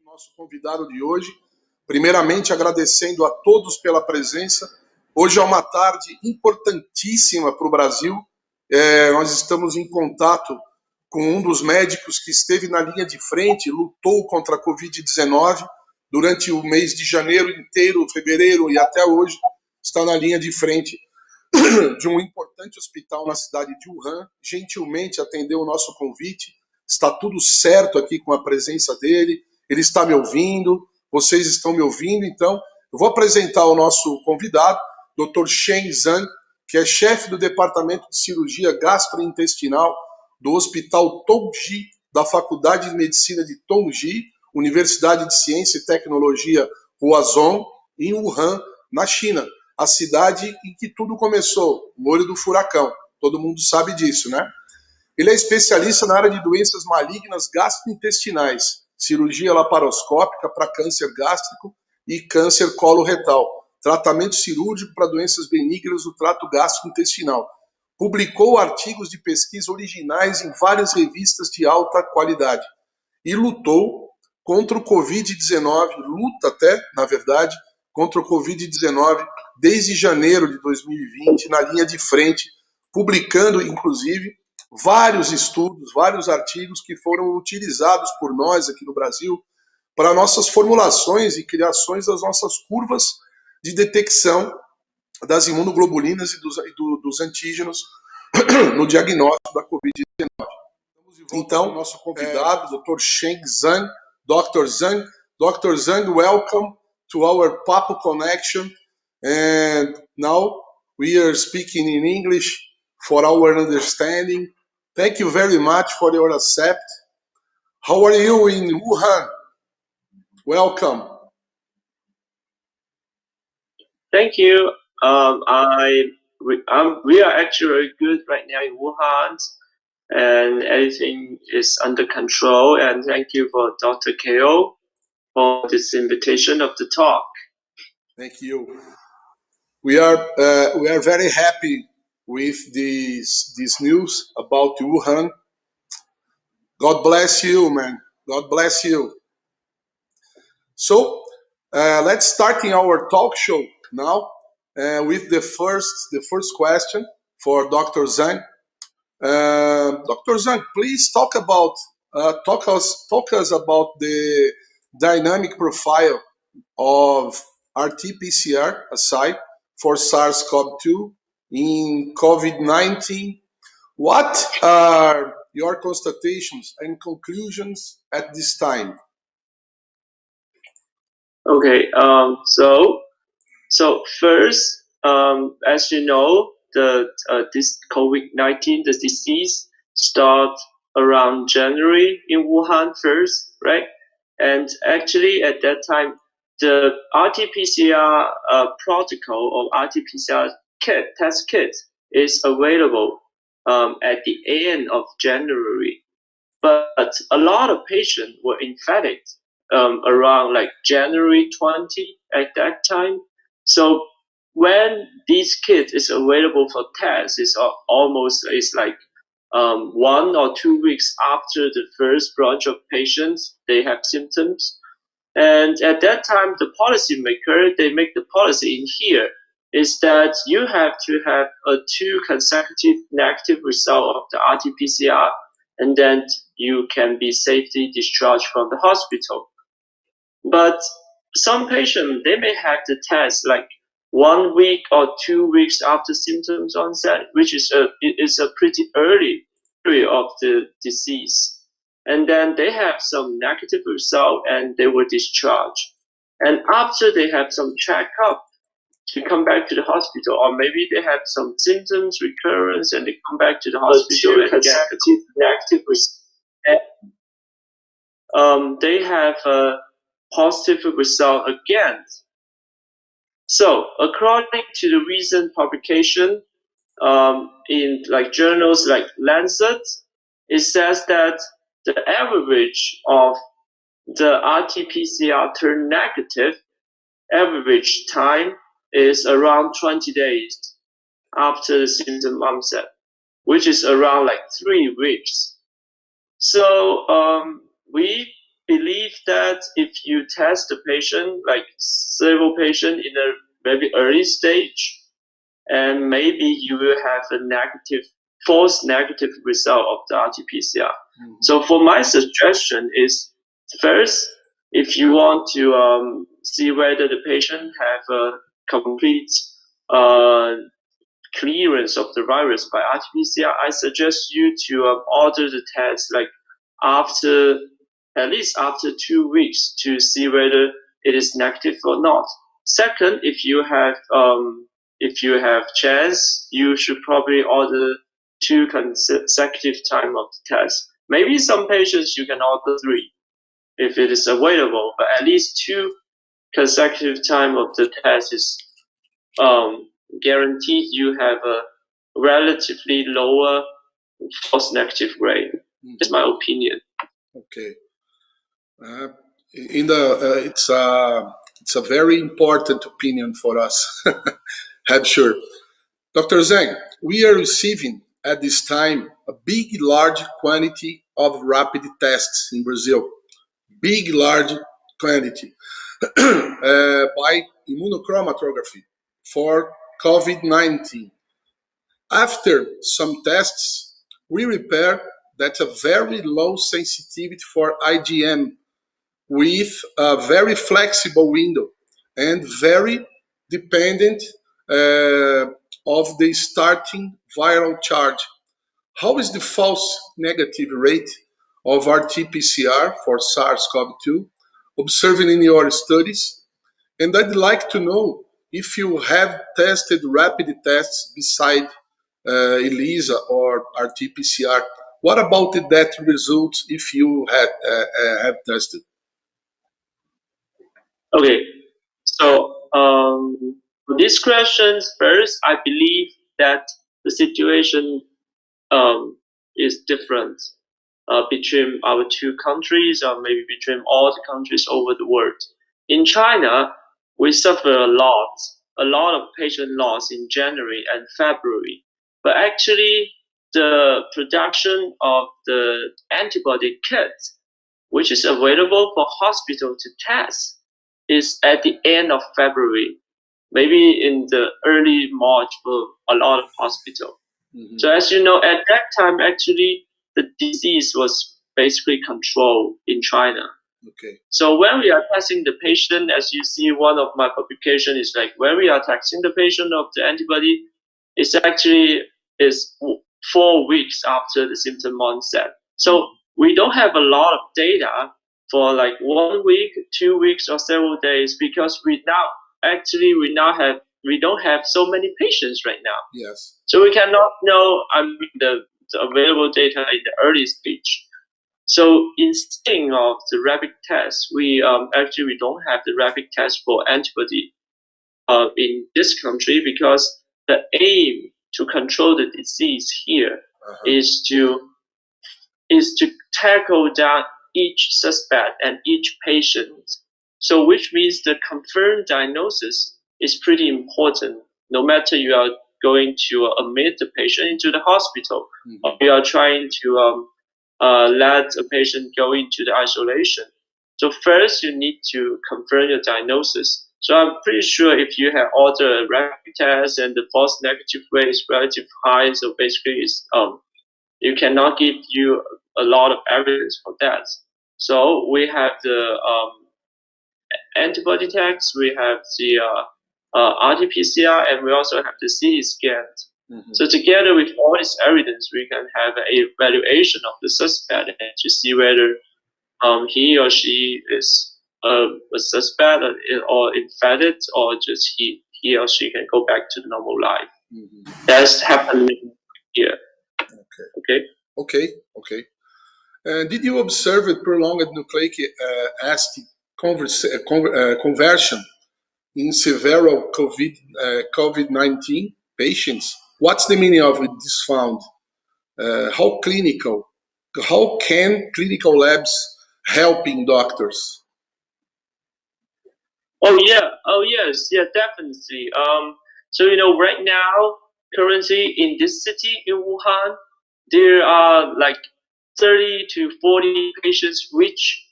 nosso convidado de hoje. Primeiramente, agradecendo a todos pela presença. Hoje é uma tarde importantíssima para o Brasil. Nós estamos em contato com um dos médicos que esteve na linha de frente, lutou contra a Covid-19 durante o mês de janeiro inteiro, fevereiro e até hoje, está na linha de frente de um importante hospital na cidade de Wuhan. Gentilmente atendeu o nosso convite. Está tudo certo aqui com a presença dele. Ele está me ouvindo, vocês estão me ouvindo. Então, eu vou apresentar o nosso convidado, Dr. Shen Zhang, que é chefe do Departamento de Cirurgia Gastrointestinal do Hospital Tongji, da Faculdade de Medicina de Tongji, Universidade de Ciência e Tecnologia Huazhong, em Wuhan, na China, a cidade em que tudo começou, o olho do furacão. Todo mundo sabe disso, né? Ele é especialista na área de doenças malignas gastrointestinais, cirurgia laparoscópica para câncer gástrico e câncer coloretal, tratamento cirúrgico para doenças benignas do trato gastrointestinal. Publicou artigos de pesquisa originais em várias revistas de alta qualidade e lutou contra o Covid-19, luta até, na verdade, contra o Covid-19 desde janeiro de 2020, na linha de frente, publicando, inclusive, vários estudos, vários artigos que foram utilizados por nós aqui no Brasil para nossas formulações e criações das nossas curvas de detecção das imunoglobulinas e dos antígenos no diagnóstico da Covid-19. Então, nosso convidado, Dr. Shen Zhang, Dr. Zhang. Dr. Zhang, welcome to our Papo Connection. And now we are speaking in English for our understanding. Thank you very much for your accept. How are you in Wuhan? Welcome. Thank you. We are actually good right now in Wuhan, and everything is under control. And thank you for Dr. Ko for this invitation of the talk. Thank you. We are very happy with this news about Wuhan. God bless you, man. God bless you. So let's start in our talk show now with the first question for Dr. Zhang. Dr. Zhang, please talk us about the dynamic profile of RT-PCR aside for SARS-CoV-2 in COVID-19. What are your constatations and conclusions at this time? Okay. So first, as you know, this COVID-19, the disease start around January in Wuhan first, right? And actually, at that time, the RT-PCR protocol or RT-PCR test kit is available at the end of January. But a lot of patients were infected around like January 20 at that time. So when this kit is available for tests, it's like 1 or 2 weeks after the first branch of patients, they have symptoms. And at that time, the policymaker, they make the policy in here is that you have to have a 2 consecutive negative result of the RT-PCR, and then you can be safely discharged from the hospital. But some patients, they may have the test like 1 week or 2 weeks after symptoms onset, which is a pretty early period of the disease. And then they have some negative result and they were discharged. And after they have some checkup to come back to the hospital, or maybe they have some symptoms recurrence and they come back to the hospital and get negative result. They have a positive result again. So according to the recent publication in like journals like Lancet, it says that the average of the RT-PCR turn negative average time is around 20 days after the symptom onset, which is around like 3 weeks. So we believe that if you test the patient, like several patients in a very early stage, and maybe you will have a false negative result of the RT-PCR. So for my suggestion is, first, if you want to see whether the patient have a complete clearance of the virus by RT-PCR, I suggest you to order the test like at least after 2 weeks to see whether it is negative or not. Second, if you have chance, you should probably order 2 consecutive time of the test. Maybe some patients you can order 3 if it is available, but at least 2 consecutive time of the test is guaranteed you have a relatively lower false negative rate. That's my opinion. Okay. It's a very important opinion for us. I'm sure. Dr. Zhang, we are receiving at this time a large quantity of rapid tests in Brazil. Large quantity by immunochromatography for COVID-19. After some tests, we repaired that a very low sensitivity for IgM with a very flexible window and very dependent of the starting viral charge. How is the false negative rate of RT-PCR for SARS-CoV-2 observing in your studies? And I'd like to know if you have tested rapid tests beside ELISA or RT-PCR. What about that result if you have tested? Okay, so for these questions, first, I believe that the situation is different between our 2 countries, or maybe between all the countries over the world. In China, we suffer a lot of patient loss in January and February. But actually, the production of the antibody kit, which is available for hospital to test, is at the end of February, maybe in the early March for a lot of hospitals. So as you know, at that time, actually, the disease was basically controlled in China. Okay. So when we are testing the patient, as you see, one of my publications is like when we are testing the patient of the antibody, it's actually is 4 weeks after the symptom onset. So we don't have a lot of data for like 1 week, 2 weeks, or several days because we don't have so many patients right now. Yes. So we cannot know the available data in the early stage. So instead of the rapid test, we don't have the rapid test for antibody in this country because the aim to control the disease here is to tackle down each suspect and each patient. So which means the confirmed diagnosis is pretty important, no matter you are going to admit the patient into the hospital, or you are trying to let a patient go into the isolation. So first, you need to confirm your diagnosis. So I'm pretty sure if you have ordered a rapid test and the false negative rate is relatively high, so basically you cannot give you a lot of evidence for that. So we have the antibody test, we have the RT-PCR, and we also have the CT scan. So together with all this evidence, we can have an evaluation of the suspect to see whether he or she is a suspect or infected, or just he or she can go back to the normal life. That's happening here. Okay. Did you observe a prolonged nucleic acid conversion in severe COVID-19 patients? What's the meaning of this found? How can clinical labs helping doctors? Oh yes, definitely. So right now, currently in this city in Wuhan, there are like 30 to 40 patients which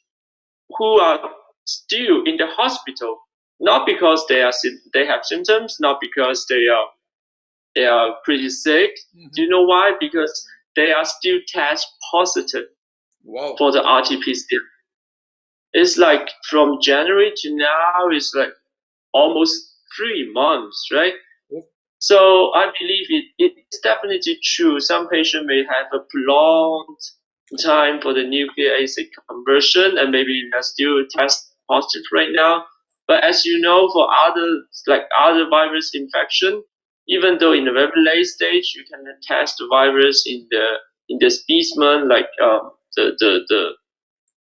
who are still in the hospital, not because they have symptoms, not because they are pretty sick. Mhm. Do you know why? Because they are still test positive Wow. for the RT-PCR. It's like from January to now, it's like almost 3 months, right? Yep. So I believe it's definitely true. Some patient may have a prolonged time for the nucleic acid conversion, and maybe they're still test positive right now. But as you know, for other virus infection, even though in the very late stage, you can test the virus in the specimen, like the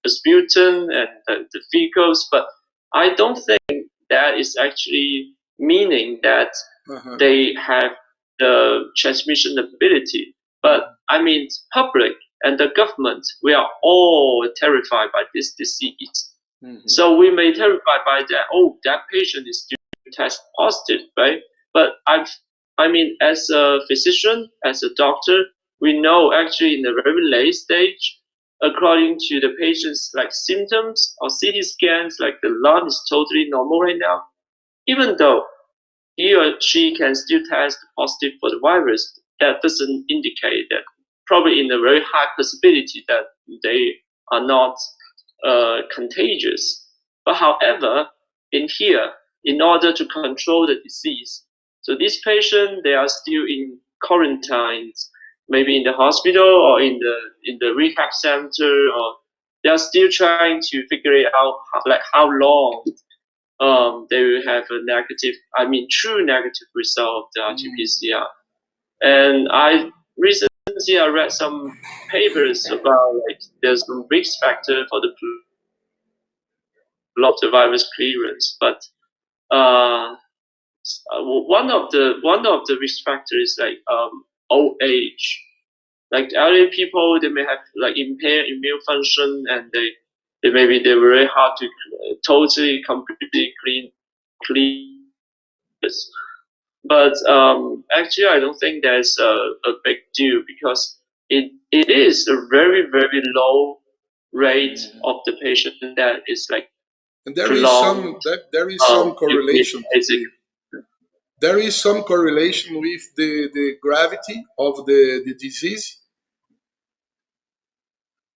sputum and the fecals. But I don't think that is actually meaning that Uh-huh. they have the transmission ability. But I mean, public and the government, we are all terrified by this disease. Mhm. So we may terrified by that. Oh, that patient is still test positive, right? But I mean, as a physician, as a doctor, we know actually in the very late stage, according to the patient's like symptoms or CT scans, like the lung is totally normal right now. Even though he or she can still test positive for the virus, that doesn't indicate that probably in a very high possibility that they are not contagious. But however, in here, in order to control the disease, so this patient, they are still in quarantines, maybe in the hospital or in the rehab center, or they are still trying to figure it out how long they will have a negative, I mean, true negative result of the RT-PCR. And I recently I read some papers about like there's some risk factor for the virus clearance, but one of the risk factors is like old age. Like elderly people, they may have like impaired immune function, and they're very hard to totally completely clean this. But actually, I don't think there's a big deal because it is a very very low rate of the patient that is like And there is prolonged. there is some correlation. Basic. There is some correlation with the gravity of the disease.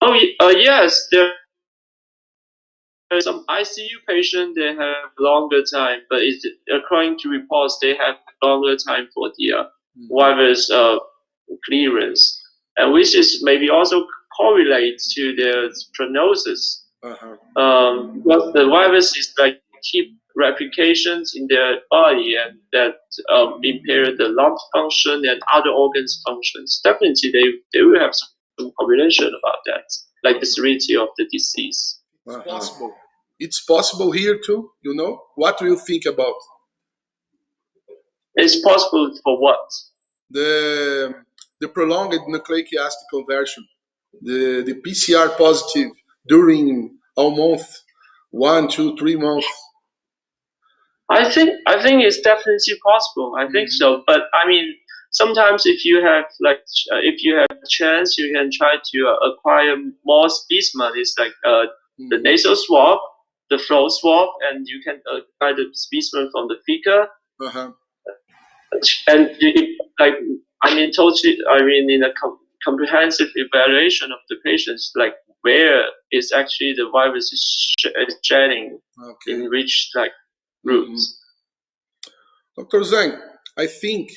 Oh, yes, there are some ICU patients. They have longer time, but it's, according to reports, they have longer time for the virus clearance, and which is maybe also correlates to their prognosis. Because the virus is like keep replications in their body, and that impair the lung function and other organs functions. Definitely, they will have some correlation about that, like the severity of the disease. It's possible. It's possible here too. You know, what do you think about It's possible for what? the prolonged nucleic acid conversion, the PCR positive during a month, 1, 2, 3 months? I think it's definitely possible. I think so, but I mean, sometimes if you have if you have a chance, you can try to acquire more specimen. It's like the nasal swab, the throat swab, and you can acquire the specimen from the fecal. And like I mean, totally. I mean, in a comprehensive evaluation of the patients, like where is actually the virus is shedding in which like routes. Dr. Zhang, I think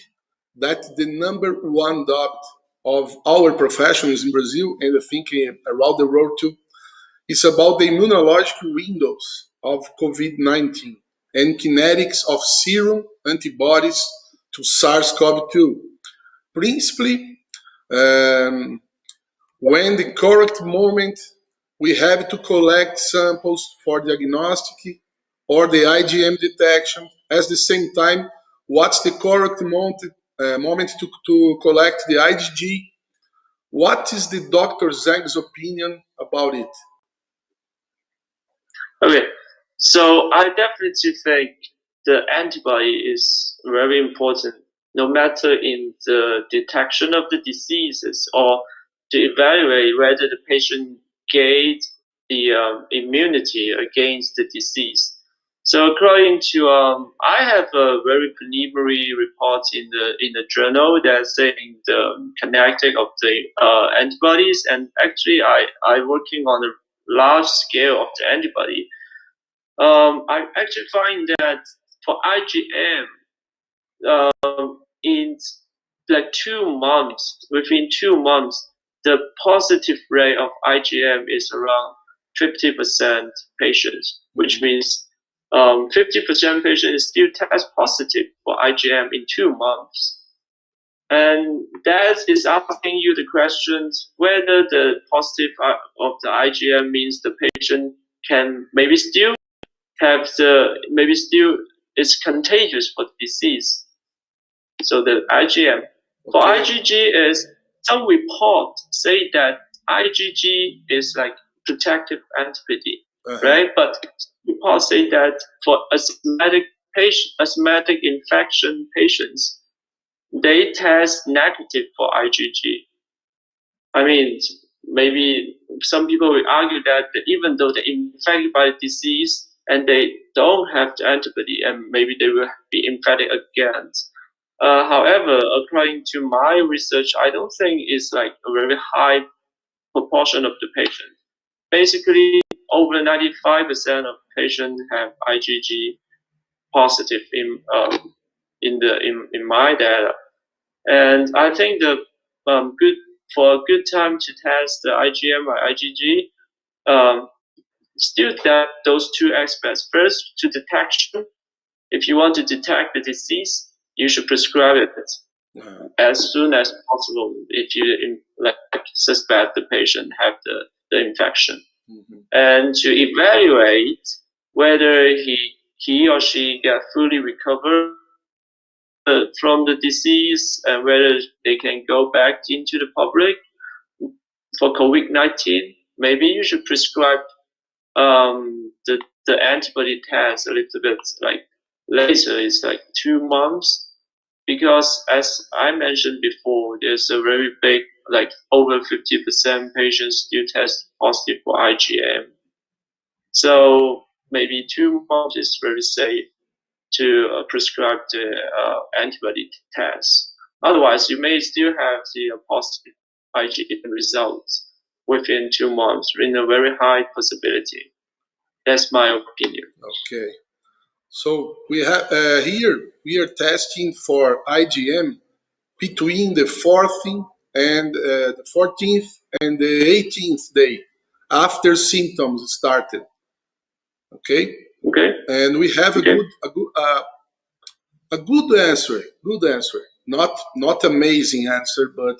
that the number one doubt of our professionals in Brazil, and I think around the world too, is about the immunological windows of COVID-19 and kinetics of serum antibodies to SARS-CoV-2. Principally, when the correct moment we have to collect samples for diagnostic or the IgM detection. At the same time, what's the correct moment to collect the IgG? What is the Dr. Zhang's opinion about it? Okay, so I definitely think the antibody is very important, no matter in the detection of the diseases or to evaluate whether the patient gained immunity against the disease. So according to I have a very preliminary report in the journal that saying the kinetic of the antibodies, and actually I working on a large scale of the antibody. I actually find that for IgM, in like 2 months, within 2 months, the positive rate of IgM is around 50% patients, which means 50% patients still test positive for IgM in 2 months. And that is asking you the questions whether the positive of the IgM means the patient can maybe still is contagious for the disease. So the IgM. For IgG is some report say that IgG is like protective antibody, right? But reports say that for asthmatic infection patients, they test negative for IgG. I mean, maybe some people will argue that even though they're infected by the disease and they don't have the antibody, and maybe they will be infected again. However, according to my research, I don't think it's like a very high proportion of the patients. Basically, over 95% of patients have IgG positive in my data, and I think the for a good time to test the IgM or IgG, still that those two aspects. First, to detection. If you want to detect the disease, you should prescribe it as soon as possible if you suspect the patient have the infection. And to evaluate whether he or she get fully recovered from the disease and whether they can go back into the public for COVID-19, maybe you should prescribe the antibody test a little bit like later. It's like 2 months, because as I mentioned before, there's a very big, like over 50% patients still test positive for IgM. So maybe 2 months is very safe to prescribe the antibody test. Otherwise, you may still have the positive IgM results within 2 months in a very high possibility. That's my opinion. Okay. So we have here we are testing for IgM between the 14th and the 18th day after symptoms started. Okay. Okay. And we have a good answer. Good answer. Not amazing answer, but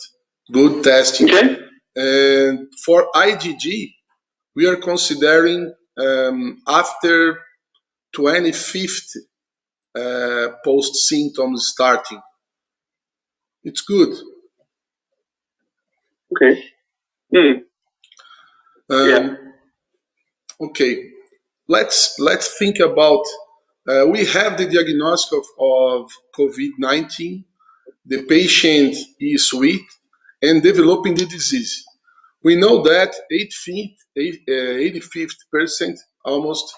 good testing. Okay. And for IgG, we are considering after 25th post symptoms starting. It's good. Okay. Yeah. Okay. Let's think about. We have the diagnosis of COVID-19. The patient is weak and developing the disease. We know that 85% almost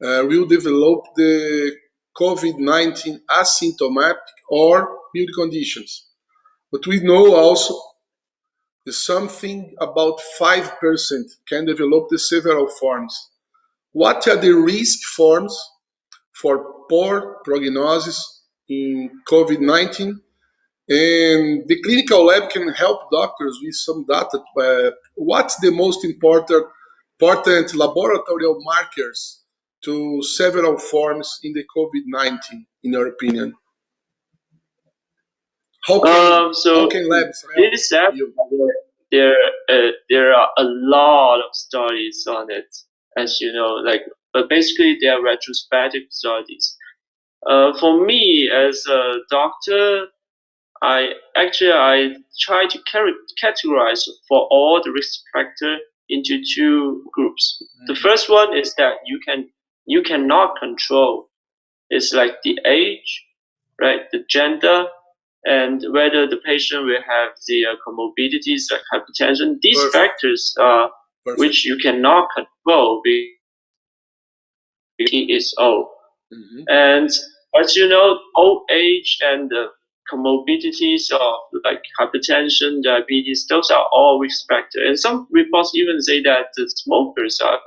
will develop the COVID-19 asymptomatic or mild conditions. But we know also that something about 5% can develop the several forms. What are the risk forms for poor prognosis in COVID-19? And the clinical lab can help doctors with some data. What's the most important laboratory markers to several forms in the COVID-19, in your opinion? How can labs help you? There are a lot of studies on it, as you know, but basically they are retrospective studies. For me as a doctor, I try to categorize for all the risk factor into 2 groups. The first one is that you cannot control. It's like the age, right? The gender, and whether the patient will have the comorbidities like hypertension. These factors are Perfect. which you cannot control because he is old. And as you know, old age and the comorbidities of like hypertension, diabetes, those are all risk factors. And some reports even say that the smokers are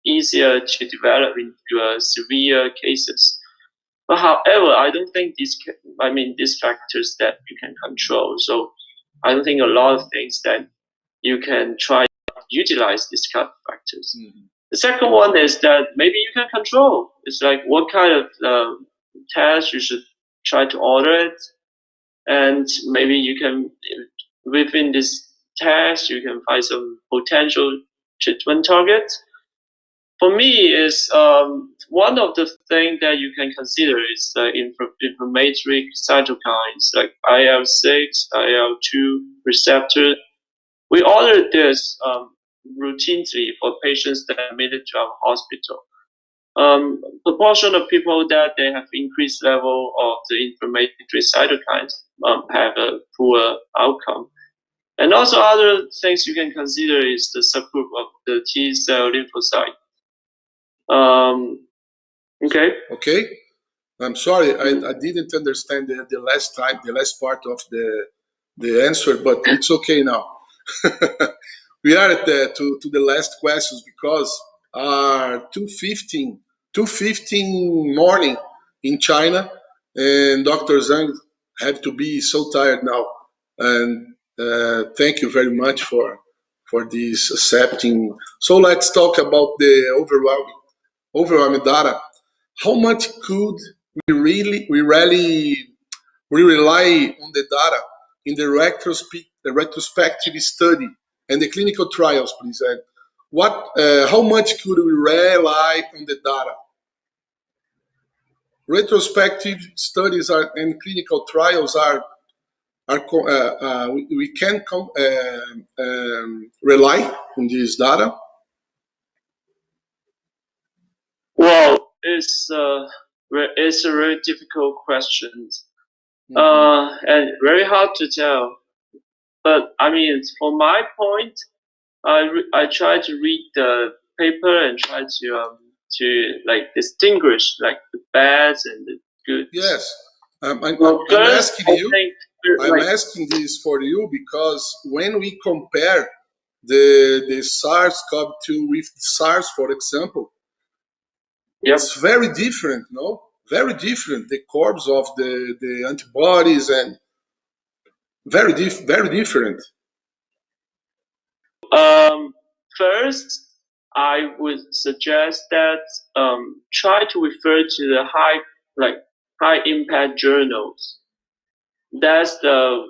easier to develop into severe cases. But however, I don't think these factors that you can control. So I don't think a lot of things that you can try to utilize these kind of factors. The second one is that maybe you can control. It's like what kind of test you should try to order it, and maybe you can within this test you can find some potential treatment targets. For me, is one of the things that you can consider is the inflammatory cytokines like IL-6, IL-2 receptor. We order this routinely for patients that are admitted to our hospital. Proportion of people that they have increased level of the inflammatory cytokines have a poor outcome. And also other things you can consider is the subgroup of the T cell lymphocyte. Okay. I'm sorry, I didn't understand the last part of the answer, but it's okay now. We are at to the last questions because 2:15 morning in China, and Dr. Zhang had to be so tired now. And thank you very much for this accepting. So let's talk about the overwhelming data. How much could we rely on the data in the retrospective study and the clinical trials, please? And how much could we rely on the data? Retrospective studies and clinical trials we can rely on this data. Well, it's a very difficult question, and very hard to tell. But I mean, for my point, I try to read the paper and try to like distinguish like the bads and the good. Yes, I'm asking you. I'm asking this for you because when we compare the SARS-CoV-2 with SARS, for example, it's very different, no? Very different. The curves of the antibodies and very different. First, I would suggest that try to refer to the high impact journals. That's the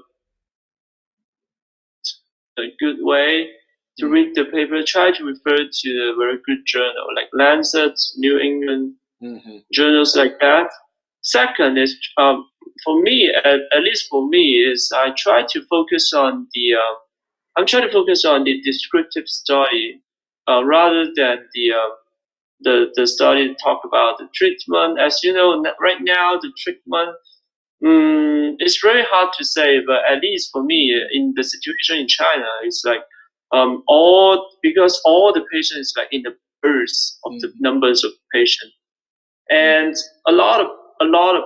good way to read the paper. Try to refer to a very good journal like Lancet, New England, journals like that. Second is for me, at least for me, is I try to focus on the descriptive study rather than the study to talk about the treatment. As you know, right now the treatment it's very hard to say, but at least for me, in the situation in China, it's like because all the patients like in the burst of the numbers of patients, and a lot of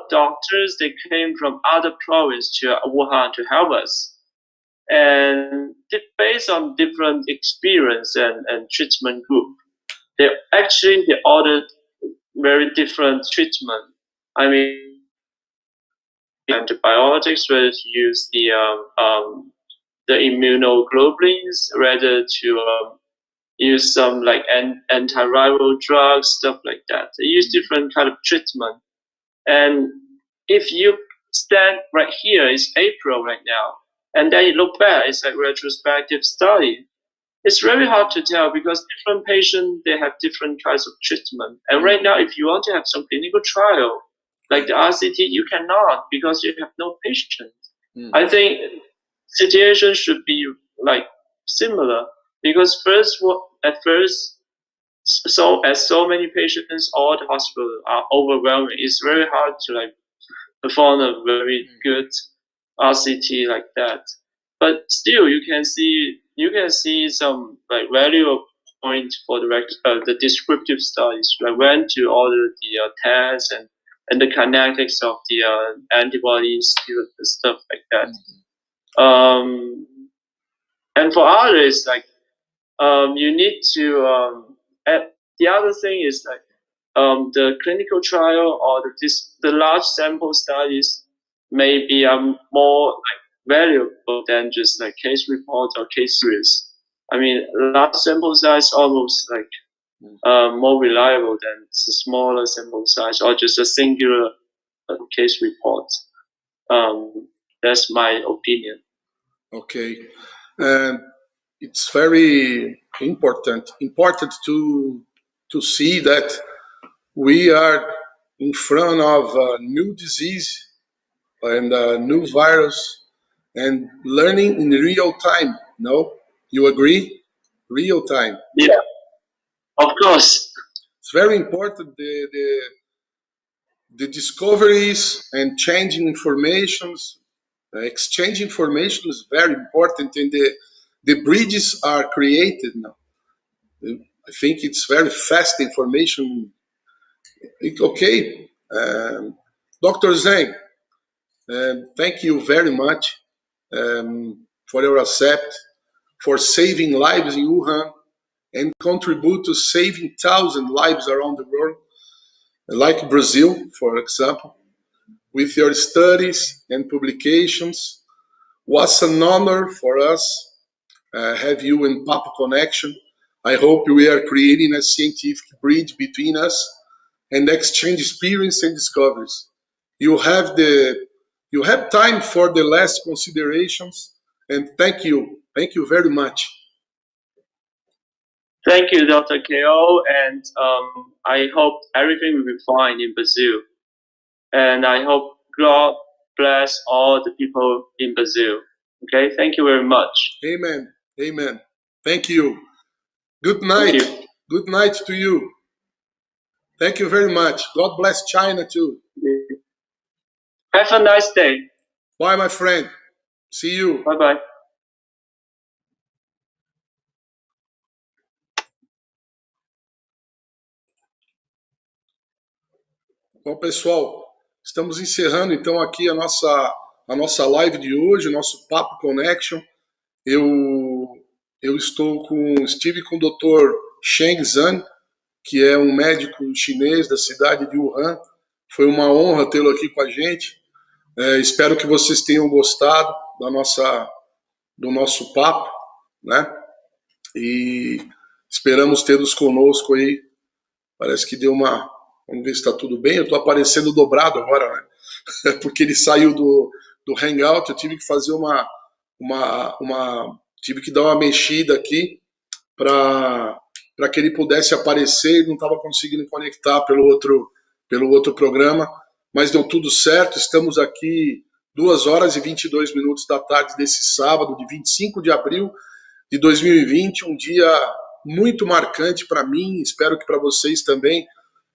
doctors they came from other provinces to Wuhan to help us. And based on different experience and treatment group, they ordered very different treatment. I mean, antibiotics, whether to use the immunoglobulins, rather to use some like antiviral drugs, stuff like that. They use different kind of treatment. And if you stand right here, it's April right now, and then you look back, it's like retrospective study. It's very hard to tell because different patients, they have different kinds of treatment. And right now, if you want to have some clinical trial, like the RCT, you cannot because you have no patient. I think situation should be like similar because as so many patients, all the hospitals are overwhelming. It's very hard to like perform a very good RCT like that. But still, you can see you can see some like value point for the descriptive studies, like when to order the tests and the kinetics of the antibodies, stuff like that. And for others, like you need to the other thing is like the clinical trial or the large sample studies may be more like valuable than just like case reports or case series. I mean, large sample size almost like more reliable than the smaller sample size or just a singular case report. That's my opinion. Okay, it's very important to see that we are in front of a new disease and a new virus and learning in real time. No, you agree? Real time. Yeah, of course. It's very important the discoveries and changing informations. Exchange information is very important, and the bridges are created now. I think it's very fast information. Okay, Dr. Zheng, thank you very much for your accept, for saving lives in Wuhan and contribute to saving 1,000 lives around the world, like Brazil, for example, with your studies and publications. Was an honor for us have you in Papo Connection. I hope we are creating a scientific bridge between us and exchange experience and discoveries. You have time for the last considerations, and thank you very much. Thank you, Dr. KO, and I hope everything will be fine in Brazil. And I hope God bless all the people in Brazil. Okay, thank you very much. Amen. Amen. Thank you. Good night. Good night to you. Thank you very much. God bless China too. Have a nice day. Bye, my friend. See you. Bye-bye. Bom, pessoal, estamos encerrando então aqui a nossa live de hoje, o nosso Papo Connection. Eu estive com o Dr. Sheng Zhang, que é um médico chinês da cidade de Wuhan. Foi uma honra tê-lo aqui com a gente. Espero que vocês tenham gostado do nosso papo, né? E esperamos tê-los conosco aí. Parece que deu uma... Vamos ver se está tudo bem. Eu estou aparecendo dobrado agora, né? Porque ele saiu do Hangout. Eu tive que fazer tive que dar uma mexida aqui para que ele pudesse aparecer. Ele não estava conseguindo conectar pelo outro programa, mas deu tudo certo. Estamos aqui 2h22 da tarde desse sábado, de 25 de abril de 2020, um dia muito marcante para mim, espero que para vocês também,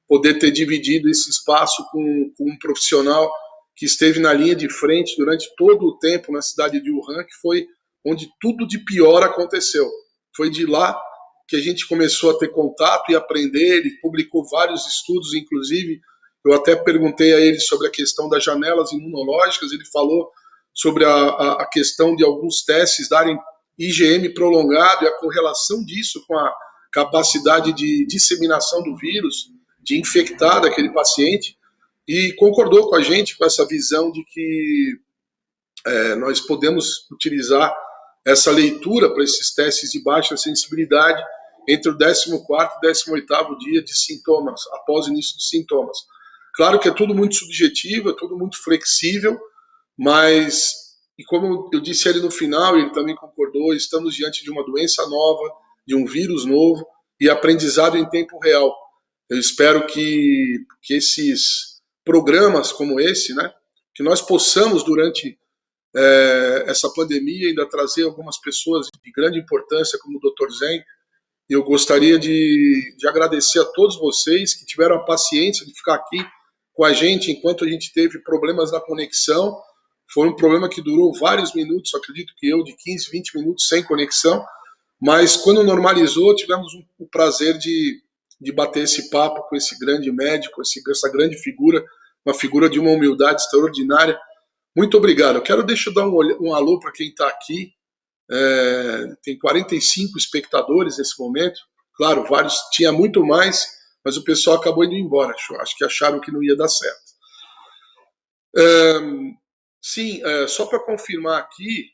poder ter dividido esse espaço com um profissional que esteve na linha de frente durante todo o tempo na cidade de Wuhan, que foi onde tudo de pior aconteceu. Foi de lá que a gente começou a ter contato e aprender. Ele publicou vários estudos, inclusive, eu até perguntei a ele sobre a questão das janelas imunológicas, ele falou sobre a questão de alguns testes darem IgM prolongado e a correlação disso com a capacidade de disseminação do vírus, de infectar aquele paciente, e concordou com a gente com essa visão de que nós podemos utilizar essa leitura para esses testes de baixa sensibilidade entre o 14º e 18º dia de sintomas, após o início dos sintomas. Claro que é tudo muito subjetivo, é tudo muito flexível, mas, e como eu disse ali no final, ele também concordou, estamos diante de uma doença nova, de um vírus novo e aprendizado em tempo real. Eu espero que esses programas como esse, né, que nós possamos, durante essa pandemia, ainda trazer algumas pessoas de grande importância, como o Dr. Zheng. Eu gostaria de agradecer a todos vocês que tiveram a paciência de ficar aqui com a gente enquanto a gente teve problemas na conexão. Foi um problema que durou vários minutos, acredito que de 15, 20 minutos sem conexão, mas quando normalizou, tivemos o prazer de bater esse papo com esse grande médico, essa grande figura, uma figura de uma humildade extraordinária. Muito obrigado. Eu quero dar um alô para quem está aqui. Tem 45 espectadores nesse momento. Claro, vários, tinha muito mais, mas o pessoal acabou indo embora. Acho que acharam que não ia dar certo. Sim, só para confirmar aqui,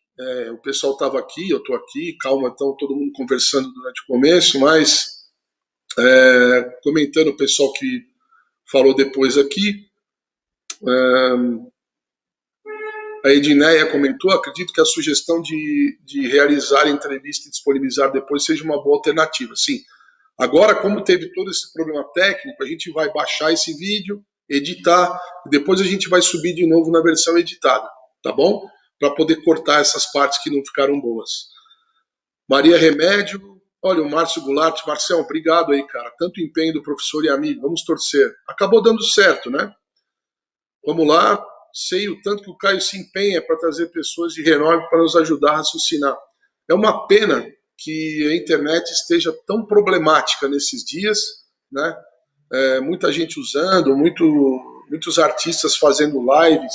o pessoal estava aqui, eu estou aqui, calma, então todo mundo conversando durante o começo, mas comentando o pessoal que falou depois aqui, a Edneia comentou, acredito que a sugestão de realizar a entrevista e disponibilizar depois seja uma boa alternativa. Sim, agora como teve todo esse problema técnico, a gente vai baixar esse vídeo, editar, e depois a gente vai subir de novo na versão editada, tá bom? Para poder cortar essas partes que não ficaram boas. Maria Remédio, olha o Márcio Goulart, Marcelo, obrigado aí, cara, tanto empenho do professor e amigo, vamos torcer. Acabou dando certo, né? Vamos lá, sei o tanto que o Caio se empenha para trazer pessoas de renome para nos ajudar a raciocinar. É uma pena que a internet esteja tão problemática nesses dias, né? Muita gente usando, muitos artistas fazendo lives,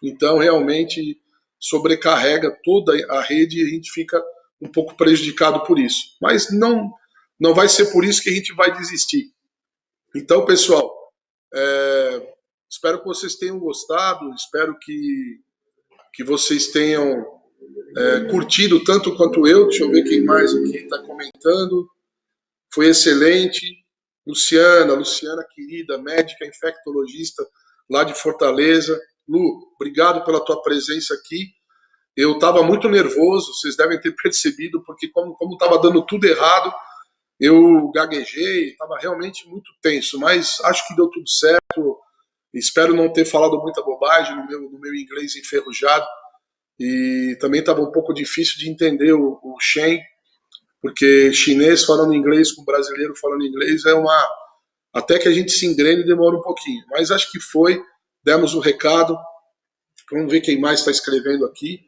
então realmente sobrecarrega toda a rede e a gente fica um pouco prejudicado por isso. Mas não vai ser por isso que a gente vai desistir. Então, pessoal, espero que vocês tenham gostado, espero que vocês tenham curtido tanto quanto eu. Deixa eu ver quem mais aqui está comentando. Foi excelente. Luciana querida, médica infectologista lá de Fortaleza. Lu, obrigado pela tua presença aqui. Eu estava muito nervoso, vocês devem ter percebido, porque como estava dando tudo errado, eu gaguejei, estava realmente muito tenso, mas acho que deu tudo certo. Espero não ter falado muita bobagem no meu inglês enferrujado. E também estava um pouco difícil de entender o Shen, porque chinês falando inglês com brasileiro falando inglês até que a gente se engrene demora um pouquinho, mas acho que demos o recado. Vamos ver quem mais está escrevendo aqui.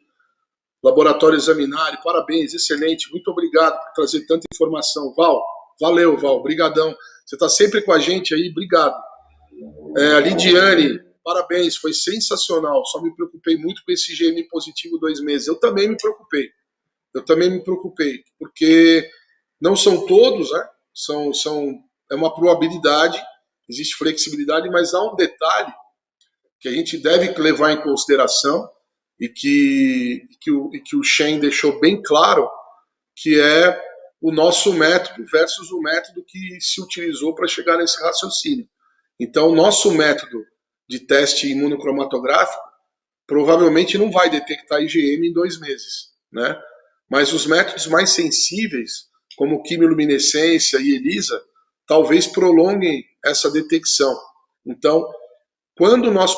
Laboratório Examinário, parabéns, excelente, muito obrigado por trazer tanta informação. Valeu, brigadão, você está sempre com a gente aí, obrigado. A Lidiane, parabéns, foi sensacional, só me preocupei muito com esse IgM positivo 2 meses. Eu também me preocupei, porque não são todos, né? É uma probabilidade, existe flexibilidade, mas há um detalhe que a gente deve levar em consideração e que o Shen deixou bem claro, que é o nosso método versus o método que se utilizou para chegar nesse raciocínio. Então, o nosso método de teste imunocromatográfico provavelmente não vai detectar IgM em 2 meses, né? Mas os métodos mais sensíveis, como quimiluminescência e ELISA, talvez prolonguem essa detecção. Então, quando nós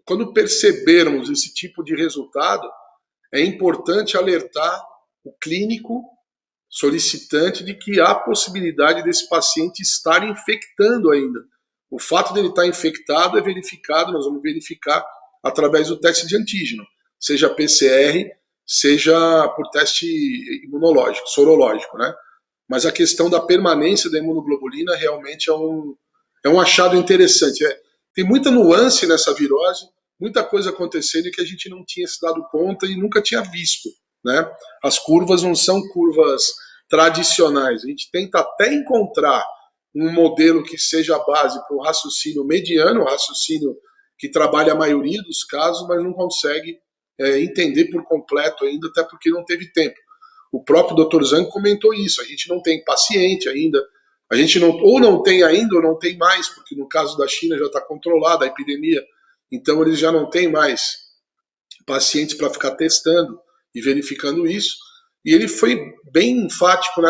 quando percebermos esse tipo de resultado, é importante alertar o clínico solicitante de que há possibilidade desse paciente estar infectando ainda. O fato dele estar infectado é verificado, nós vamos verificar através do teste de antígeno, seja PCR, seja por teste imunológico, sorológico, né? Mas a questão da permanência da imunoglobulina realmente é um achado interessante. Tem muita nuance nessa virose, muita coisa acontecendo que a gente não tinha se dado conta e nunca tinha visto, né? As curvas não são curvas tradicionais. A gente tenta até encontrar um modelo que seja a base para o raciocínio mediano, o raciocínio que trabalha a maioria dos casos, mas não consegue entender por completo ainda, até porque não teve tempo. O próprio Dr. Zhang comentou isso, a gente não tem paciente ainda, a gente não tem ainda ou não tem mais, porque no caso da China já está controlada a epidemia, então eles já não têm mais pacientes para ficar testando e verificando isso, e ele foi bem enfático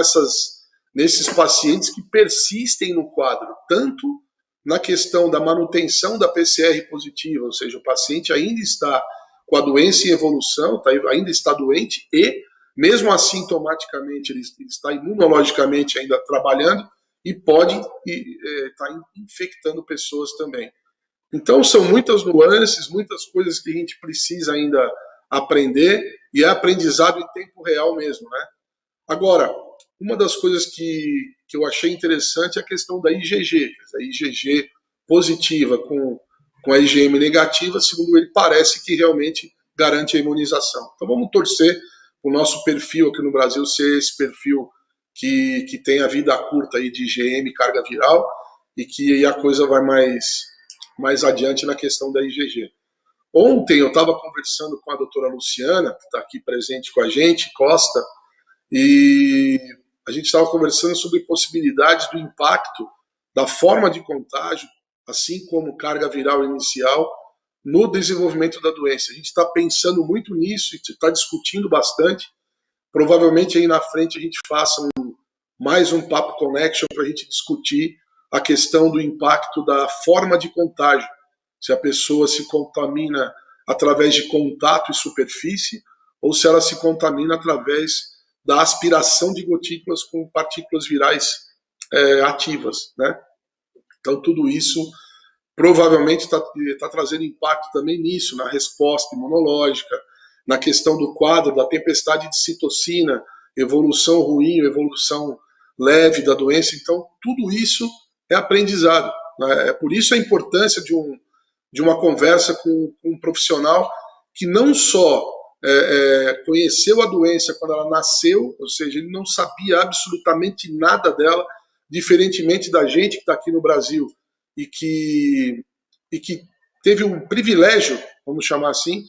nesses pacientes que persistem no quadro, tanto na questão da manutenção da PCR positiva, ou seja, o paciente ainda está com a doença em evolução, ainda está doente e, mesmo assintomaticamente, ele está imunologicamente ainda trabalhando e pode estar infectando pessoas também. Então, são muitas nuances, muitas coisas que a gente precisa ainda aprender, e é aprendizado em tempo real mesmo, né? Agora, uma das coisas que eu achei interessante é a questão da IgG. A IgG positiva com a IgM negativa, segundo ele, parece que realmente garante a imunização. Então vamos torcer o nosso perfil aqui no Brasil ser esse perfil que tem a vida curta aí de IgM, carga viral, e que a coisa vai mais adiante na questão da IgG. Ontem eu estava conversando com a doutora Luciana, que está aqui presente com a gente, Costa, e a gente estava conversando sobre possibilidades do impacto da forma de contágio, assim como carga viral inicial, no desenvolvimento da doença. A gente está pensando muito nisso e está discutindo bastante. Provavelmente aí na frente a gente faça mais um Papo Connection para a gente discutir a questão do impacto da forma de contágio. Se a pessoa se contamina através de contato e superfície, ou se ela se contamina através da aspiração de gotículas com partículas virais ativas, né? Então tudo isso provavelmente está trazendo impacto também nisso, na resposta imunológica, na questão do quadro da tempestade de citocina, evolução ruim, evolução leve da doença. Então tudo isso é aprendizado, né? É por isso a importância de uma conversa com um profissional que não só conheceu a doença quando ela nasceu, ou seja, ele não sabia absolutamente nada dela, diferentemente da gente que está aqui no Brasil e que teve um privilégio, vamos chamar assim,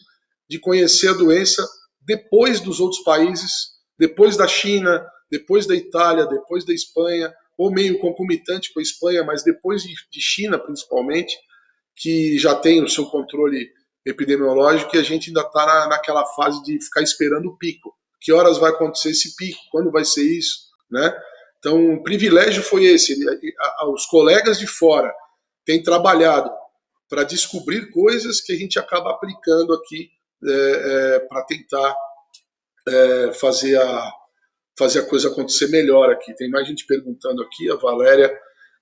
de conhecer a doença depois dos outros países, depois da China, depois da Itália, depois da Espanha, ou meio concomitante com a Espanha, mas depois de China principalmente, que já tem o seu controle epidemiológico, e a gente ainda está naquela fase de ficar esperando o pico. Que horas vai acontecer esse pico? Quando vai ser isso? Né? Então, o privilégio foi esse. Os colegas de fora têm trabalhado para descobrir coisas que a gente acaba aplicando aqui para tentar fazer a coisa acontecer melhor aqui. Tem mais gente perguntando aqui, a Valéria.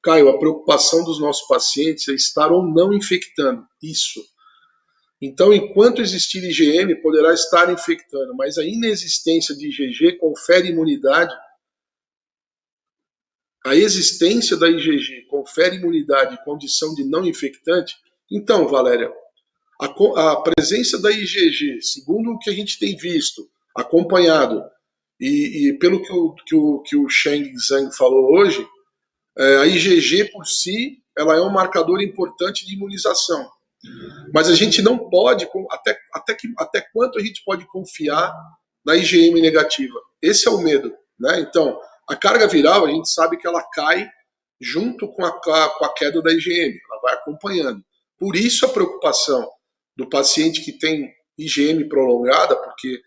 Caio, a preocupação dos nossos pacientes é estar ou não infectando. Isso. Então, enquanto existir IgM, poderá estar infectando, mas a inexistência de IgG confere imunidade. A existência da IgG confere imunidade e condição de não infectante. Então, Valéria, a presença da IgG, segundo o que a gente tem visto, acompanhado, e pelo que o Sheng Zhang falou hoje, a IgG por si, ela é um marcador importante de imunização. Mas a gente não pode, até quanto a gente pode confiar na IgM negativa? Esse é o medo, né? Então, a carga viral, a gente sabe que ela cai junto com a queda da IgM, ela vai acompanhando. Por isso a preocupação do paciente que tem IgM prolongada, porque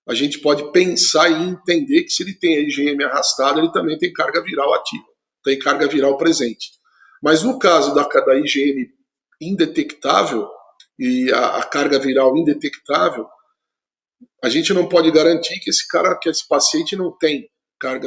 a gente pode pensar e entender que se ele tem a IgM arrastada, ele também tem carga viral ativa, tem carga viral presente. Mas no caso da IgM indetectável e a carga viral indetectável, a gente não pode garantir que esse paciente não tem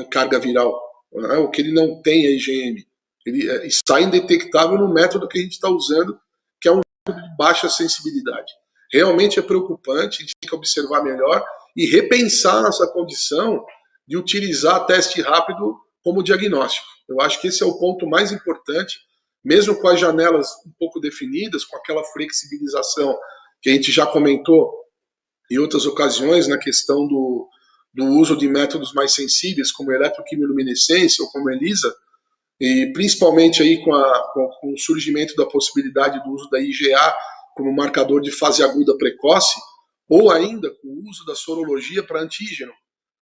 carga viral, né? Ou que ele não tem a IgM. Ele está indetectável no método que a gente está usando, que é um método de baixa sensibilidade. Realmente é preocupante, a gente tem que observar melhor e repensar nossa condição de utilizar teste rápido como diagnóstico. Eu acho que esse é o ponto mais importante, mesmo com as janelas um pouco definidas, com aquela flexibilização que a gente já comentou em outras ocasiões, na questão do uso de métodos mais sensíveis, como eletroquimiluminescência ou como ELISA, e principalmente aí com o surgimento da possibilidade do uso da IgA como marcador de fase aguda precoce, ou ainda com o uso da sorologia para antígeno,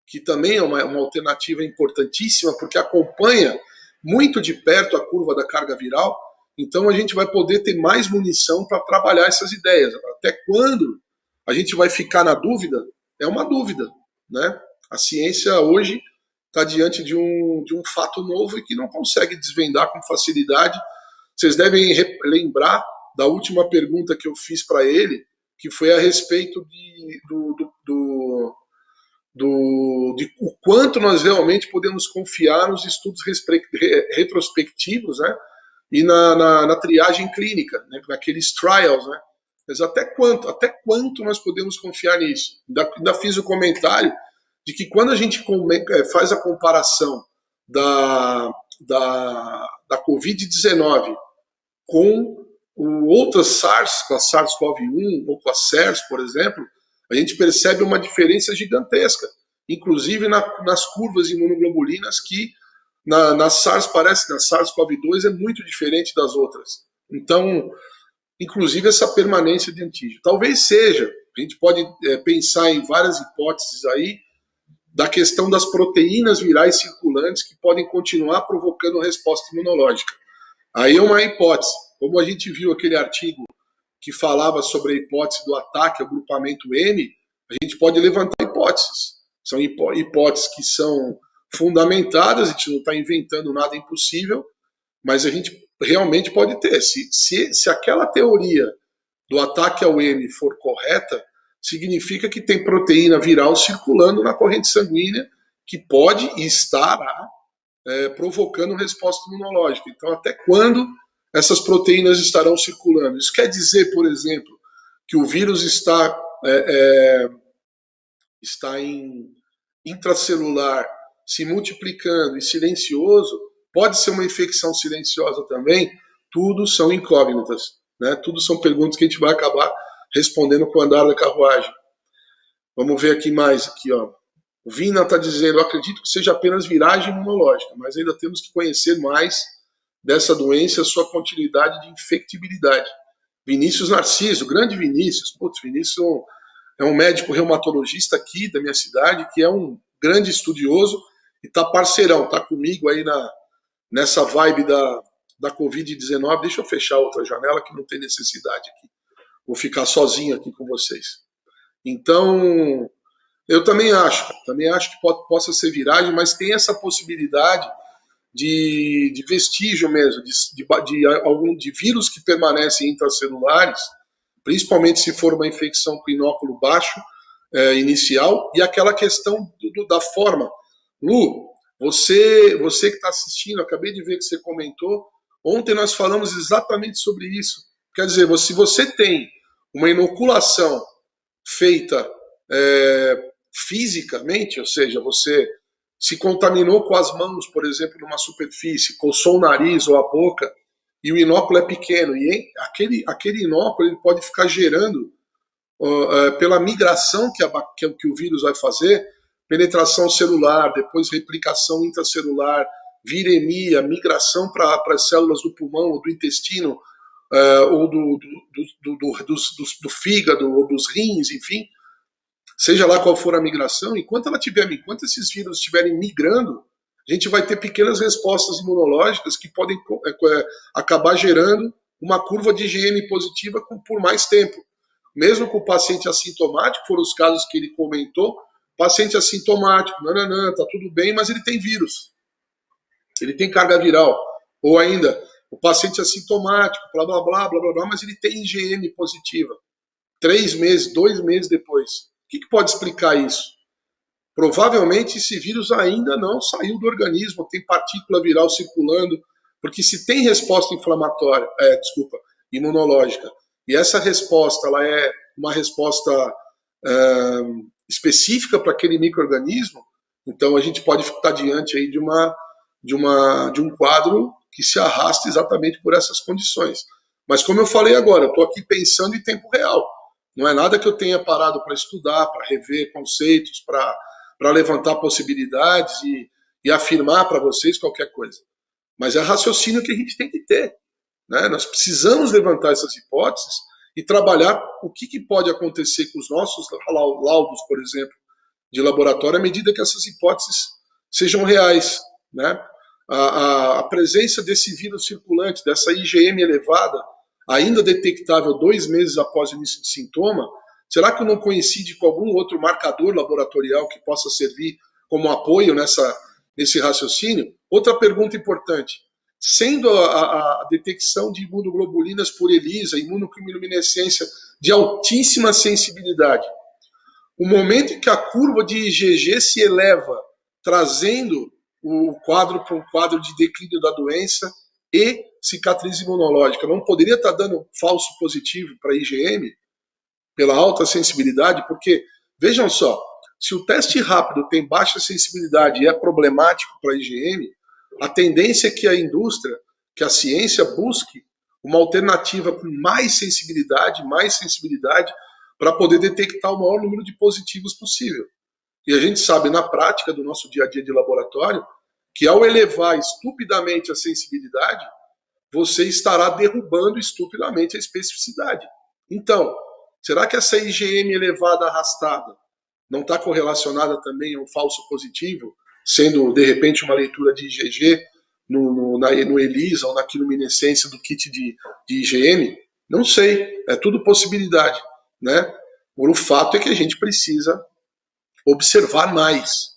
que também é uma alternativa importantíssima, porque acompanha muito de perto a curva da carga viral. Então a gente vai poder ter mais munição para trabalhar essas ideias. Até quando a gente vai ficar na dúvida? É uma dúvida, né? A ciência hoje está diante de um fato novo e que não consegue desvendar com facilidade. Vocês devem lembrar da última pergunta que eu fiz para ele, que foi a respeito de o quanto nós realmente podemos confiar nos estudos retrospectivos, né? e na triagem clínica, né, naqueles trials, né? Mas até quanto nós podemos confiar nisso? Ainda fiz o comentário de que quando a gente faz a comparação da Covid-19 com outras SARS, com a SARS-CoV-1 ou com a SARS, por exemplo, a gente percebe uma diferença gigantesca, inclusive nas curvas imunoglobulinas, que na SARS parece que na SARS-CoV-2 é muito diferente das outras. Então, inclusive essa permanência de antígeno. Talvez seja, a gente pode pensar em várias hipóteses aí, da questão das proteínas virais circulantes que podem continuar provocando resposta imunológica. Aí é uma hipótese. Como a gente viu aquele artigo que falava sobre a hipótese do ataque ao grupamento M, a gente pode levantar hipóteses. São hipóteses que são fundamentadas, a gente não está inventando nada impossível, mas a gente realmente pode ter. Se aquela teoria do ataque ao M for correta, significa que tem proteína viral circulando na corrente sanguínea que pode e estará provocando resposta imunológica. Então, até quando essas proteínas estarão circulando? Isso quer dizer, por exemplo, que o vírus está em intracelular, se multiplicando e silencioso? Pode ser uma infecção silenciosa também? Tudo são incógnitas, né? Tudo são perguntas que a gente vai acabar respondendo com o andar da carruagem. Vamos ver aqui mais. Aqui, ó. O Vina está dizendo, eu acredito que seja apenas viragem imunológica, mas ainda temos que conhecer mais dessa doença e a sua continuidade de infectibilidade. Vinícius Narciso, grande Vinícius. Putz, Vinícius é um médico reumatologista aqui da minha cidade, que é um grande estudioso e está parceirão, está comigo aí nessa vibe da Covid-19. Deixa eu fechar outra janela que não tem necessidade aqui. Vou ficar sozinho aqui com vocês. Então, eu também acho que possa ser viragem, mas tem essa possibilidade de vestígio mesmo, de vírus que permanecem intracelulares, principalmente se for uma infecção com inóculo baixo inicial, e aquela questão da forma. Lu, você que está assistindo, acabei de ver que você comentou, ontem nós falamos exatamente sobre isso. Quer dizer, se você tem uma inoculação feita fisicamente, ou seja, você se contaminou com as mãos, por exemplo, numa superfície, coçou o nariz ou a boca, e o inóculo é pequeno, e aquele inóculo ele pode ficar gerando, pela migração que o vírus vai fazer, penetração celular, depois replicação intracelular, viremia, migração para as células do pulmão ou do intestino, ou do fígado, ou dos rins, enfim, seja lá qual for a migração, enquanto esses vírus estiverem migrando, a gente vai ter pequenas respostas imunológicas que podem acabar gerando uma curva de IgM positiva por mais tempo. Mesmo com o paciente assintomático, foram os casos que ele comentou, paciente assintomático, tá tudo bem, mas ele tem vírus, ele tem carga viral. Ou ainda, o paciente assintomático, blá, blá, blá, blá, blá, blá, mas ele tem IgM positiva. 3 meses, 2 meses depois. O que pode explicar isso? Provavelmente esse vírus ainda não saiu do organismo, tem partícula viral circulando, porque se tem resposta inflamatória, imunológica, e essa resposta ela é uma resposta específica para aquele micro-organismo, então a gente pode estar diante aí de um quadro que se arrasta exatamente por essas condições. Mas como eu falei agora, eu estou aqui pensando em tempo real. Não é nada que eu tenha parado para estudar, para rever conceitos, para levantar possibilidades e afirmar para vocês qualquer coisa. Mas é raciocínio que a gente tem que ter, né? Nós precisamos levantar essas hipóteses e trabalhar o que pode acontecer com os nossos laudos, por exemplo, de laboratório, à medida que essas hipóteses sejam reais, né? A presença desse vírus circulante, dessa IgM elevada, ainda detectável 2 meses após o início de sintoma, será que não coincide com algum outro marcador laboratorial que possa servir como apoio nesse raciocínio? Outra pergunta importante. Sendo a detecção de imunoglobulinas por ELISA, imunoquimiluminescência de altíssima sensibilidade, o momento em que a curva de IgG se eleva, trazendo o quadro para um quadro de declínio da doença, e cicatriz imunológica. Não poderia estar dando falso positivo para IgM pela alta sensibilidade, porque, vejam só, se o teste rápido tem baixa sensibilidade e é problemático para IgM, a tendência é que a indústria, que a ciência busque uma alternativa com mais sensibilidade para poder detectar o maior número de positivos possível. E a gente sabe, na prática do nosso dia a dia de laboratório, que ao elevar estupidamente a sensibilidade, você estará derrubando estupidamente a especificidade. Então, será que essa IgM elevada arrastada não está correlacionada também a um falso positivo, sendo, de repente, uma leitura de IgG no ELISA ou na quiluminescência do kit de IgM? Não sei, é tudo possibilidade, né? O fato é que a gente precisa observar mais.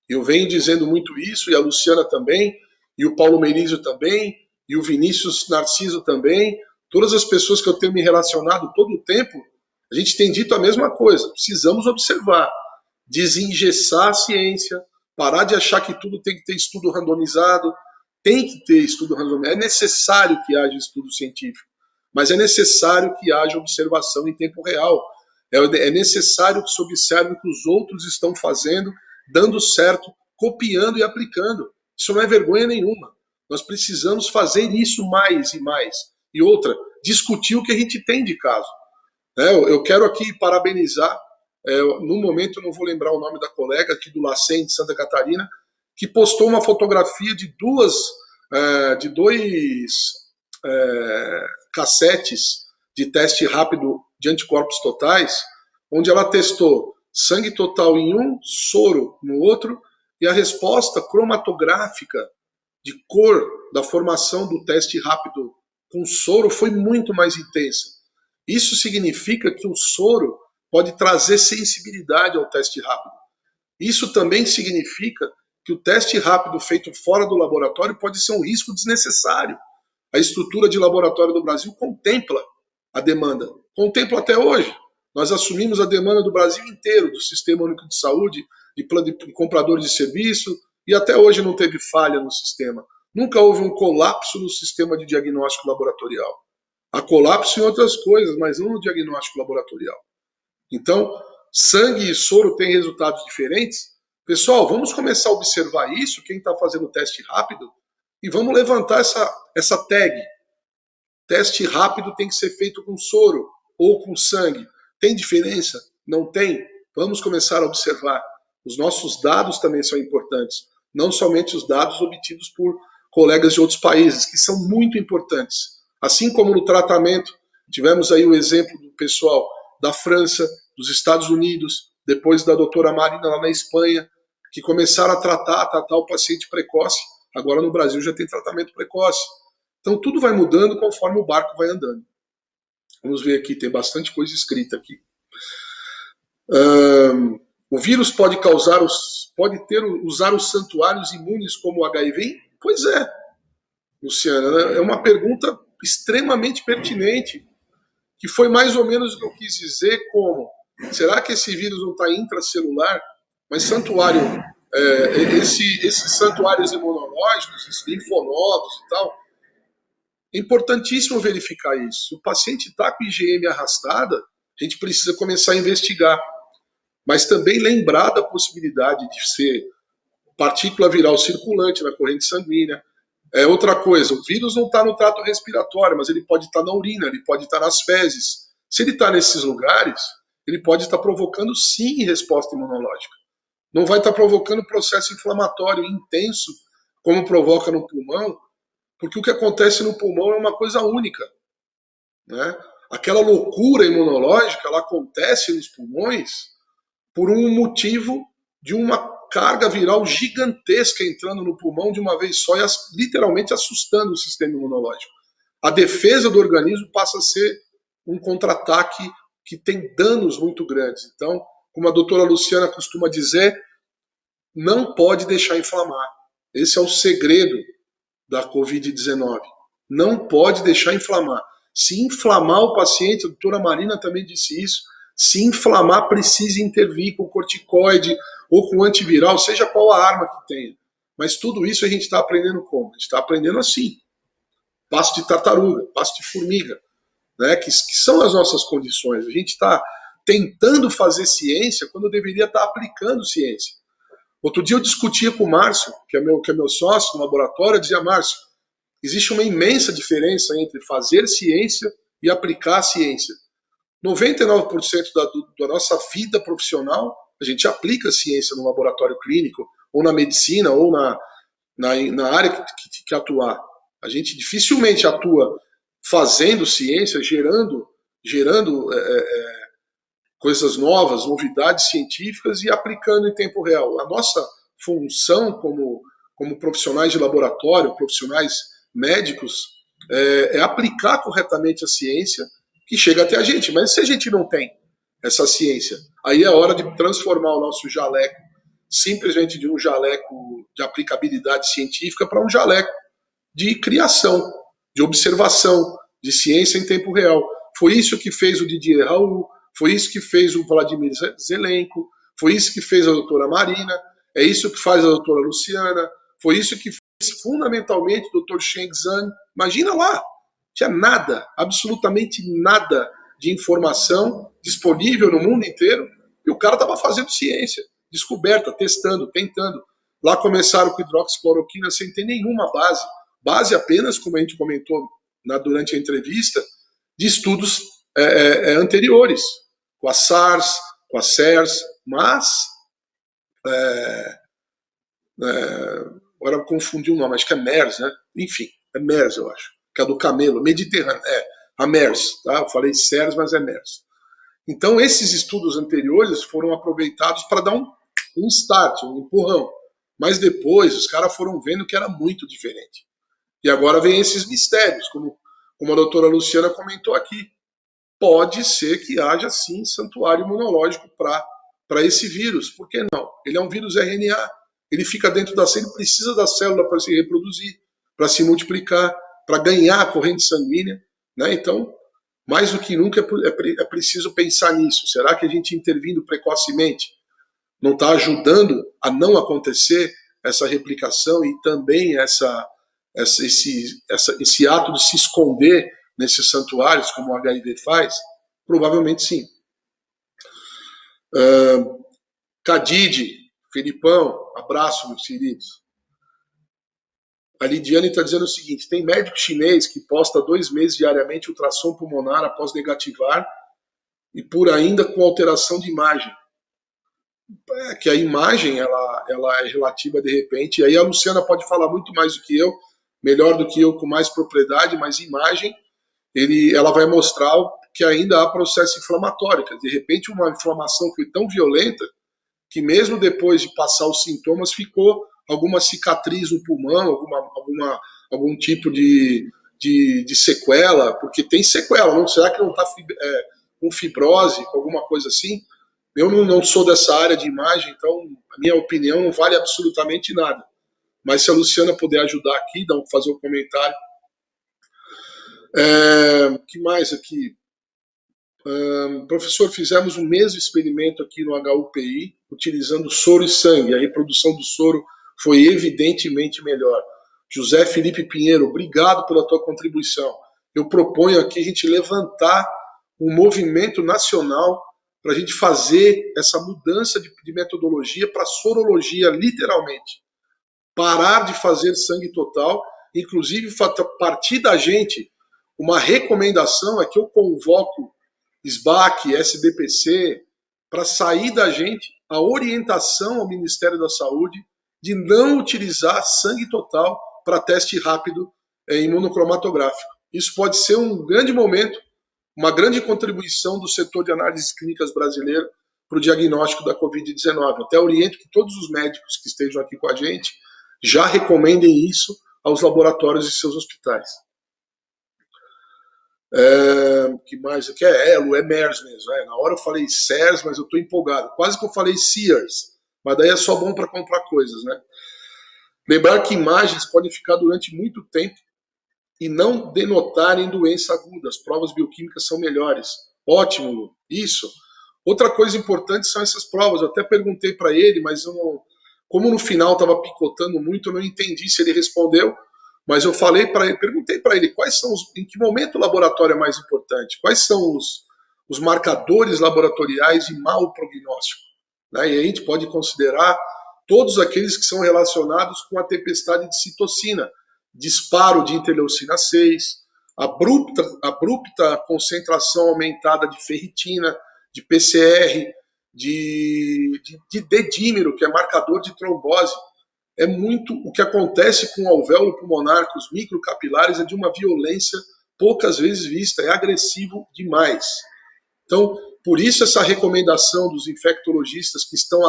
Eu venho dizendo muito isso, e a Luciana também, e o Paulo Merizio também, e o Vinícius Narciso também, todas as pessoas que eu tenho me relacionado todo o tempo, a gente tem dito a mesma coisa, precisamos observar, desengessar a ciência, parar de achar que tudo tem que ter estudo randomizado, tem que ter estudo randomizado, é necessário que haja estudo científico, mas é necessário que haja observação em tempo real, é necessário que se observe o que os outros estão fazendo, dando certo, copiando e aplicando. Isso não é vergonha nenhuma. Nós precisamos fazer isso mais e mais. E outra, discutir o que a gente tem de caso. Eu quero aqui parabenizar, no momento eu não vou lembrar o nome da colega aqui do LACEN de Santa Catarina, que postou uma fotografia de dois cassetes de teste rápido de anticorpos totais, onde ela testou sangue total em um, soro no outro, e a resposta cromatográfica de cor da formação do teste rápido com soro foi muito mais intensa. Isso significa que o soro pode trazer sensibilidade ao teste rápido. Isso também significa que o teste rápido feito fora do laboratório pode ser um risco desnecessário. A estrutura de laboratório do Brasil contempla a demanda, contempla até hoje. Nós assumimos a demanda do Brasil inteiro, do Sistema Único de Saúde, de compradores de serviço, e até hoje não teve falha no sistema. Nunca houve um colapso no sistema de diagnóstico laboratorial. Há colapso em outras coisas, mas não no diagnóstico laboratorial. Então, sangue e soro têm resultados diferentes. Pessoal, vamos começar a observar isso, quem está fazendo o teste rápido, e vamos levantar essa tag. Teste rápido tem que ser feito com soro ou com sangue. Tem diferença? Não tem? Vamos começar a observar. Os nossos dados também são importantes. Não somente os dados obtidos por colegas de outros países, que são muito importantes. Assim como no tratamento, tivemos aí o exemplo do pessoal da França, dos Estados Unidos, depois da doutora Marina lá na Espanha, que começaram a tratar o paciente precoce. Agora no Brasil já tem tratamento precoce. Então tudo vai mudando conforme o barco vai andando. Vamos ver aqui, tem bastante coisa escrita aqui. O vírus pode usar os santuários imunes como o HIV? Pois é, Luciana, é uma pergunta extremamente pertinente, que foi mais ou menos o que eu quis dizer, como, será que esse vírus não está intracelular? Mas santuário, esses santuários imunológicos, esses linfonodos e tal, é importantíssimo verificar isso. Se o paciente está com IgM arrastada, a gente precisa começar a investigar. Mas também lembrar da possibilidade de ser partícula viral circulante na corrente sanguínea. Outra coisa, o vírus não está no trato respiratório, mas ele pode estar na urina, ele pode estar nas fezes. Se ele está nesses lugares, ele pode estar provocando, sim, resposta imunológica. Não vai estar provocando processo inflamatório intenso, como provoca no pulmão, porque o que acontece no pulmão é uma coisa única, né? Aquela loucura imunológica, ela acontece nos pulmões por um motivo de uma carga viral gigantesca entrando no pulmão de uma vez só e literalmente assustando o sistema imunológico. A defesa do organismo passa a ser um contra-ataque que tem danos muito grandes. Então, como a doutora Luciana costuma dizer, não pode deixar inflamar. Esse é o segredo da Covid-19. Não pode deixar inflamar. Se inflamar o paciente, a doutora Marina também disse isso, se inflamar, precisa intervir com corticoide ou com antiviral, seja qual a arma que tenha. Mas tudo isso a gente está aprendendo como? A gente está aprendendo assim. pasto de tartaruga, pasto de formiga, né, que são as nossas condições. A gente está tentando fazer ciência quando deveria estar aplicando ciência. Outro dia eu discutia com o Márcio, que é meu sócio no laboratório, eu dizia: Márcio, existe uma imensa diferença entre fazer ciência e aplicar a ciência. 99% da nossa vida profissional, a gente aplica a ciência no laboratório clínico, ou na medicina, ou na área que atuar. A gente dificilmente atua fazendo ciência, gerando coisas novas, novidades científicas e aplicando em tempo real. A nossa função como profissionais de laboratório, profissionais médicos, é aplicar corretamente a ciência que chega até a gente. Mas se a gente não tem essa ciência, aí é hora de transformar o nosso jaleco simplesmente de um jaleco de aplicabilidade científica para um jaleco de criação, de observação, de ciência em tempo real. Foi isso que fez o Didier Raoult, foi isso que fez o Vladimir Zelenko, foi isso que fez a doutora Marina, é isso que faz a doutora Luciana, foi isso que fez fundamentalmente o doutor Sheng Zhang. Imagina lá, tinha nada, absolutamente nada de informação disponível no mundo inteiro e o cara estava fazendo ciência, descoberta, testando, tentando. Lá começaram com hidroxicloroquina sem ter nenhuma base apenas, como a gente comentou durante a entrevista, de estudos anteriores, com a SARS, com a SARS, mas agora eu confundi o nome, acho que é MERS, né? Enfim, é MERS, eu acho, que é do camelo, Mediterrâneo, a MERS, tá? Eu falei SARS, mas é MERS. Então, esses estudos anteriores foram aproveitados para dar um start, um empurrão, mas depois os caras foram vendo que era muito diferente. E agora vem esses mistérios, como a doutora Luciana comentou aqui. Pode ser que haja, sim, santuário imunológico para esse vírus. Por que não? Ele é um vírus RNA. Ele fica dentro da célula, ele precisa da célula para se reproduzir, para se multiplicar, para ganhar a corrente sanguínea. Né? Então, mais do que nunca é preciso pensar nisso. Será que a gente intervindo precocemente não está ajudando a não acontecer essa replicação e também esse ato de se esconder nesses santuários, como o HIV faz? Provavelmente sim. Cadide, Felipão, abraço, meus queridos. A Lidiane está dizendo o seguinte: tem médico chinês que posta 2 meses diariamente ultrassom pulmonar após negativar e por ainda com alteração de imagem. Que a imagem ela é relativa de repente, e aí a Luciana pode falar muito mais do que eu, melhor do que eu, com mais propriedade, mas imagem ela vai mostrar que ainda há processo inflamatório, que de repente uma inflamação foi tão violenta que mesmo depois de passar os sintomas ficou alguma cicatriz no pulmão, algum tipo de sequela, porque tem sequela, não? Será que não está com fibrose, com alguma coisa assim? Eu não sou dessa área de imagem, então a minha opinião não vale absolutamente nada. Mas se a Luciana puder ajudar aqui, fazer um comentário. Que mais aqui? Professor, fizemos o mesmo experimento aqui no HUPI, utilizando soro e sangue. A reprodução do soro foi evidentemente melhor. José Felipe Pinheiro, obrigado pela tua contribuição. Eu proponho aqui a gente levantar um movimento nacional para a gente fazer essa mudança de metodologia para sorologia, literalmente. Parar de fazer sangue total, inclusive partir da gente, uma recomendação é que eu convoco SBAC, SBPC, para sair da gente a orientação ao Ministério da Saúde de não utilizar sangue total para teste rápido imunocromatográfico. Isso pode ser um grande momento, uma grande contribuição do setor de análises clínicas brasileiro para o diagnóstico da Covid-19. Até oriento que todos os médicos que estejam aqui com a gente já recomendem isso aos laboratórios de seus hospitais. Que mais aqui? É MERS mesmo. Na hora eu falei SARS, mas eu estou empolgado. Quase que eu falei SEARS, mas daí é só bom para comprar coisas, né? Lembrar que imagens podem ficar durante muito tempo e não denotarem doença aguda. As provas bioquímicas são melhores. Ótimo, Lu. Isso. Outra coisa importante são essas provas. Eu até perguntei para ele, mas eu não, como no final estava picotando muito, eu não entendi se ele respondeu. mas eu perguntei para ele em que momento o laboratório é mais importante, quais são os marcadores laboratoriais de mau prognóstico, né? E a gente pode considerar todos aqueles que são relacionados com a tempestade de citocina, disparo de interleucina 6, abrupta concentração aumentada de ferritina, de PCR, de D-dímero, que é marcador de trombose. É muito o que acontece com o alvéolo pulmonar, com os microcapilares, é de uma violência poucas vezes vista, é agressivo demais. Então, por isso essa recomendação dos infectologistas que estão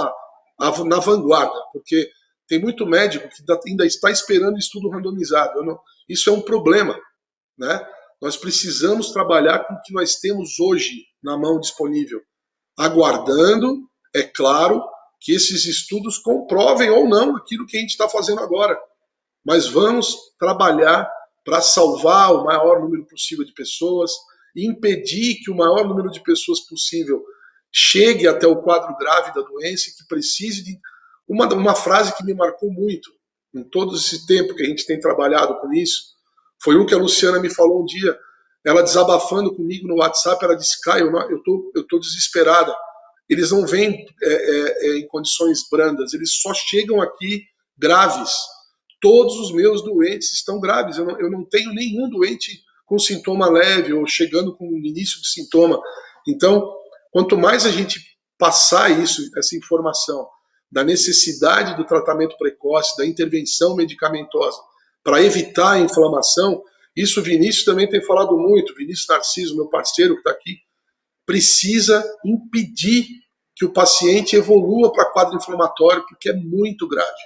na vanguarda, porque tem muito médico que ainda está esperando estudo randomizado. Isso é um problema, né? Nós precisamos trabalhar com o que nós temos hoje na mão disponível, aguardando, é claro, que esses estudos comprovem ou não aquilo que a gente está fazendo agora. Mas vamos trabalhar para salvar o maior número possível de pessoas, impedir que o maior número de pessoas possível chegue até o quadro grave da doença, que precise de... Uma frase que me marcou muito, em todo esse tempo que a gente tem trabalhado com isso, foi que a Luciana me falou um dia, ela desabafando comigo no WhatsApp, ela disse, Caio, eu tô desesperada, eles não vêm em condições brandas, eles só chegam aqui graves. Todos os meus doentes estão graves, eu não tenho nenhum doente com sintoma leve ou chegando com o início de sintoma. Então, quanto mais a gente passar essa informação da necessidade do tratamento precoce, da intervenção medicamentosa para evitar a inflamação, isso o Vinícius também tem falado muito, Vinícius Narciso, meu parceiro que está aqui, precisa impedir que o paciente evolua para quadro inflamatório, porque é muito grave.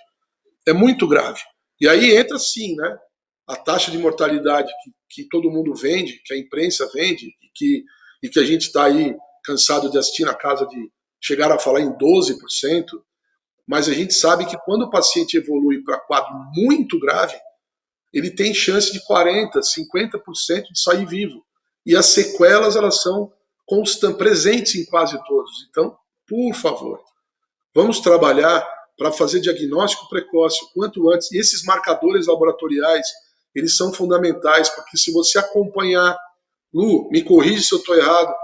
É muito grave. E aí entra sim, né? A taxa de mortalidade que todo mundo vende, que a imprensa vende, e que a gente está aí cansado de assistir na casa de chegar a falar em 12%, mas a gente sabe que quando o paciente evolui para quadro muito grave, ele tem chance de 40%, 50% de sair vivo. E as sequelas, elas são presentes em quase todos. Então, por favor, vamos trabalhar para fazer diagnóstico precoce o quanto antes. E esses marcadores laboratoriais, eles são fundamentais, porque se você acompanhar, Lu, me corrige se eu estou errado,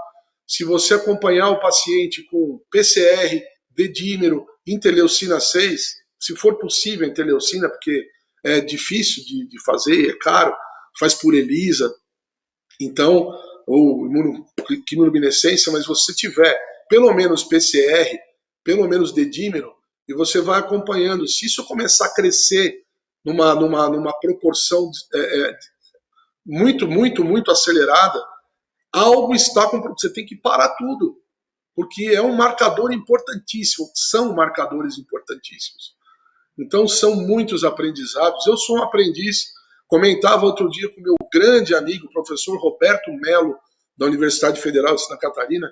se você acompanhar o paciente com PCR, D-dímero, interleucina 6, se for possível interleucina, porque é difícil de fazer, é caro, faz por ELISA, então, ou imunoluminescência, mas você tiver pelo menos PCR, pelo menos D-dímero, e você vai acompanhando. Se isso começar a crescer numa proporção muito acelerada, algo está com... Você tem que parar tudo, porque é um marcador importantíssimo, são marcadores importantíssimos. Então, são muitos aprendizados. Eu sou um aprendiz, comentava outro dia com meu grande amigo, o professor Roberto Melo, da Universidade Federal de Santa Catarina,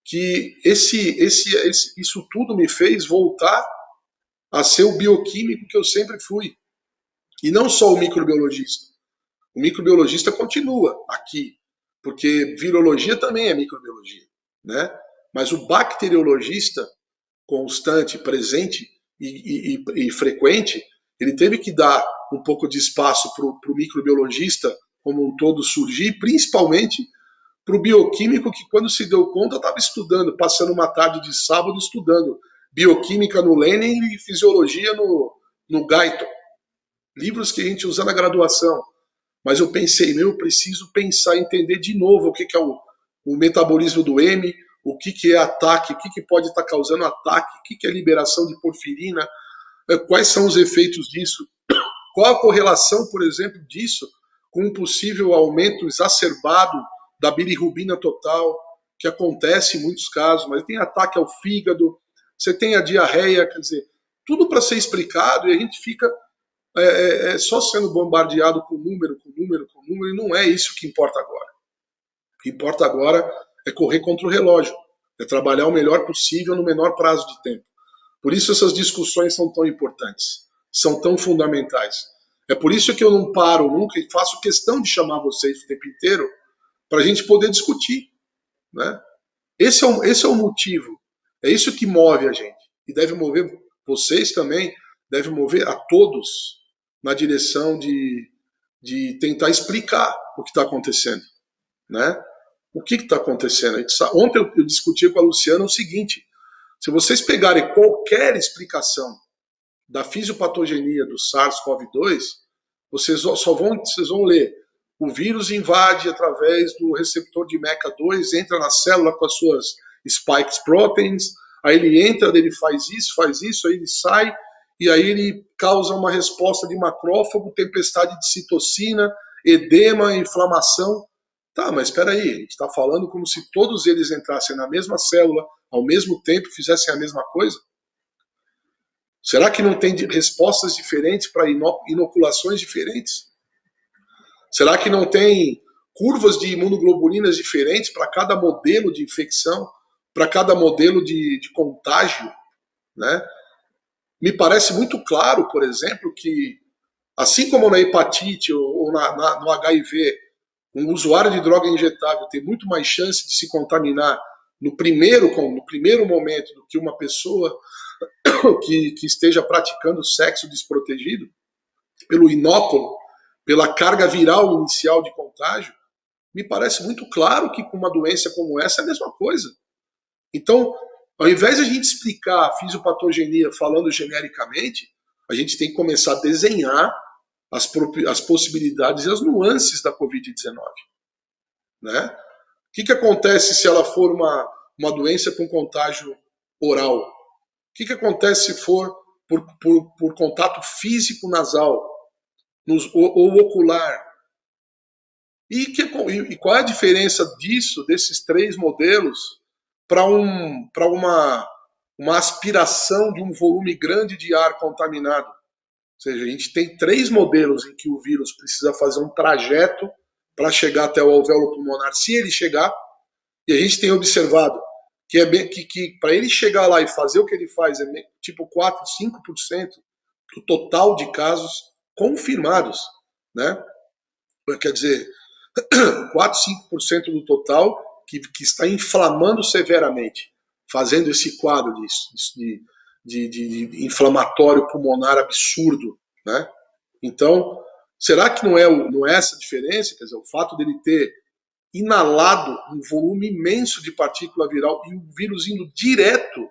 que isso tudo me fez voltar a ser o bioquímico que eu sempre fui. E não só o microbiologista. O microbiologista continua aqui, porque virologia também é microbiologia, né? Mas o bacteriologista constante, presente e frequente, ele teve que dar um pouco de espaço para o microbiologista como um todo surgir, principalmente para o bioquímico que, quando se deu conta, estava estudando, passando uma tarde de sábado estudando bioquímica no Lenin e fisiologia no Guyton. Livros que a gente usa na graduação. Mas eu pensei, eu preciso pensar, entender de novo o que é o metabolismo do M, o que é ataque, o que pode estar causando ataque, o que é liberação de porfirina, quais são os efeitos disso, qual a correlação, por exemplo, disso com um possível aumento exacerbado da bilirrubina total, que acontece em muitos casos, mas tem ataque ao fígado, você tem a diarreia, quer dizer, tudo para ser explicado e a gente fica só sendo bombardeado com número, e não é isso que importa agora. O que importa agora é correr contra o relógio, é trabalhar o melhor possível no menor prazo de tempo. Por isso essas discussões são tão importantes, são tão fundamentais. É por isso que eu não paro nunca e faço questão de chamar vocês o tempo inteiro para a gente poder discutir, né? Esse é o motivo, é isso que move a gente, e deve mover vocês também, deve mover a todos na direção de de tentar explicar o que está acontecendo, né? O que está acontecendo? Ontem eu discuti com a Luciana o seguinte: se vocês pegarem qualquer explicação da fisiopatogenia do SARS-CoV-2, vocês vão ler: o vírus invade através do receptor de MECA2, entra na célula com as suas spike proteins, aí ele entra, ele faz isso, aí ele sai, e aí ele causa uma resposta de macrófago, tempestade de citocina, edema, inflamação. Tá, mas espera aí, a gente está falando como se todos eles entrassem na mesma célula, ao mesmo tempo, fizessem a mesma coisa? Será que não tem respostas diferentes para inoculações diferentes? Será que não tem curvas de imunoglobulinas diferentes para cada modelo de infecção, para cada modelo de contágio, né? Me parece muito claro, por exemplo, que assim como na hepatite ou no HIV, um usuário de droga injetável tem muito mais chance de se contaminar no primeiro momento do que uma pessoa que esteja praticando sexo desprotegido, pelo inóculo, pela carga viral inicial de contágio. Me parece muito claro que com uma doença como essa é a mesma coisa. Então, ao invés de a gente explicar a fisiopatogenia falando genericamente, a gente tem que começar a desenhar as possibilidades e as nuances da Covid-19. Né? O que acontece se ela for uma doença com contágio oral? O que acontece se for por contato físico nasal ou ocular? E qual é a diferença desses três modelos, para uma aspiração de um volume grande de ar contaminado? Ou seja, a gente tem três modelos em que o vírus precisa fazer um trajeto para chegar até o alvéolo pulmonar, se ele chegar, e a gente tem observado que para ele chegar lá e fazer o que ele faz é tipo 4, 5% do total de casos confirmados, né? Quer dizer, 4, 5% do total que está inflamando severamente, fazendo esse quadro de inflamatório pulmonar absurdo, né? Então, será que não é essa a diferença? Quer dizer, o fato dele ter inalado um volume imenso de partícula viral e o vírus indo direto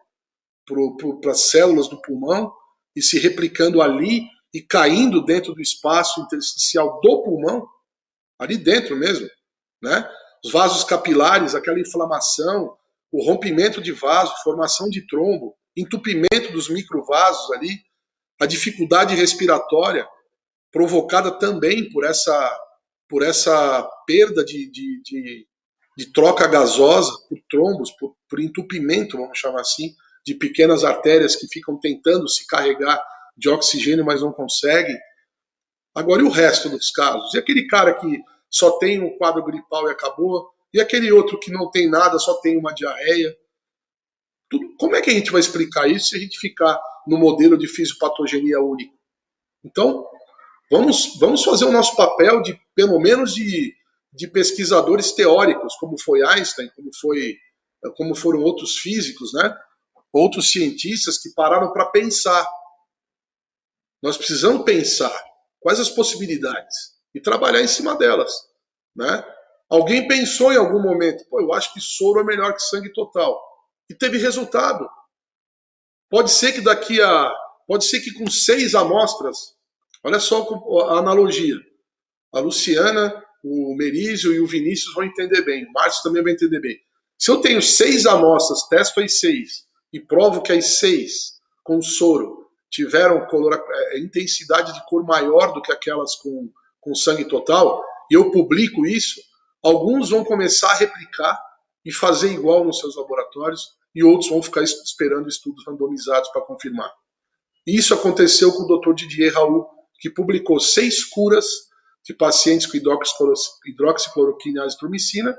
para as células do pulmão e se replicando ali e caindo dentro do espaço intersticial do pulmão, ali dentro mesmo, né? Os vasos capilares, aquela inflamação, o rompimento de vaso, formação de trombo, entupimento dos microvasos ali, a dificuldade respiratória provocada também por essa perda de troca gasosa, por trombos, por entupimento, vamos chamar assim, de pequenas artérias que ficam tentando se carregar de oxigênio, mas não conseguem. Agora, e o resto dos casos? E aquele cara que só tem um quadro gripal e acabou? E aquele outro que não tem nada, só tem uma diarreia? Como é que a gente vai explicar isso se a gente ficar no modelo de fisiopatogenia único? Então, vamos fazer o nosso papel de, pelo menos, de pesquisadores teóricos, como foi Einstein, como foram outros físicos, né? Outros cientistas que pararam para pensar. Nós precisamos pensar quais as possibilidades e trabalhar em cima delas, né? Alguém pensou em algum momento, eu acho que soro é melhor que sangue total. E teve resultado. Pode ser que com 6 amostras, olha só a analogia. A Luciana, o Merizio e o Vinícius vão entender bem. O Márcio também vai entender bem. Se eu tenho 6 amostras, testo as 6 e provo que as 6 com soro tiveram intensidade de cor maior do que aquelas com sangue total, e eu publico isso, alguns vão começar a replicar e fazer igual nos seus laboratórios, e outros vão ficar esperando estudos randomizados para confirmar. Isso aconteceu com o Dr. Didier Raoult, que publicou 6 curas de pacientes com hidroxicloroquina e azitromicina,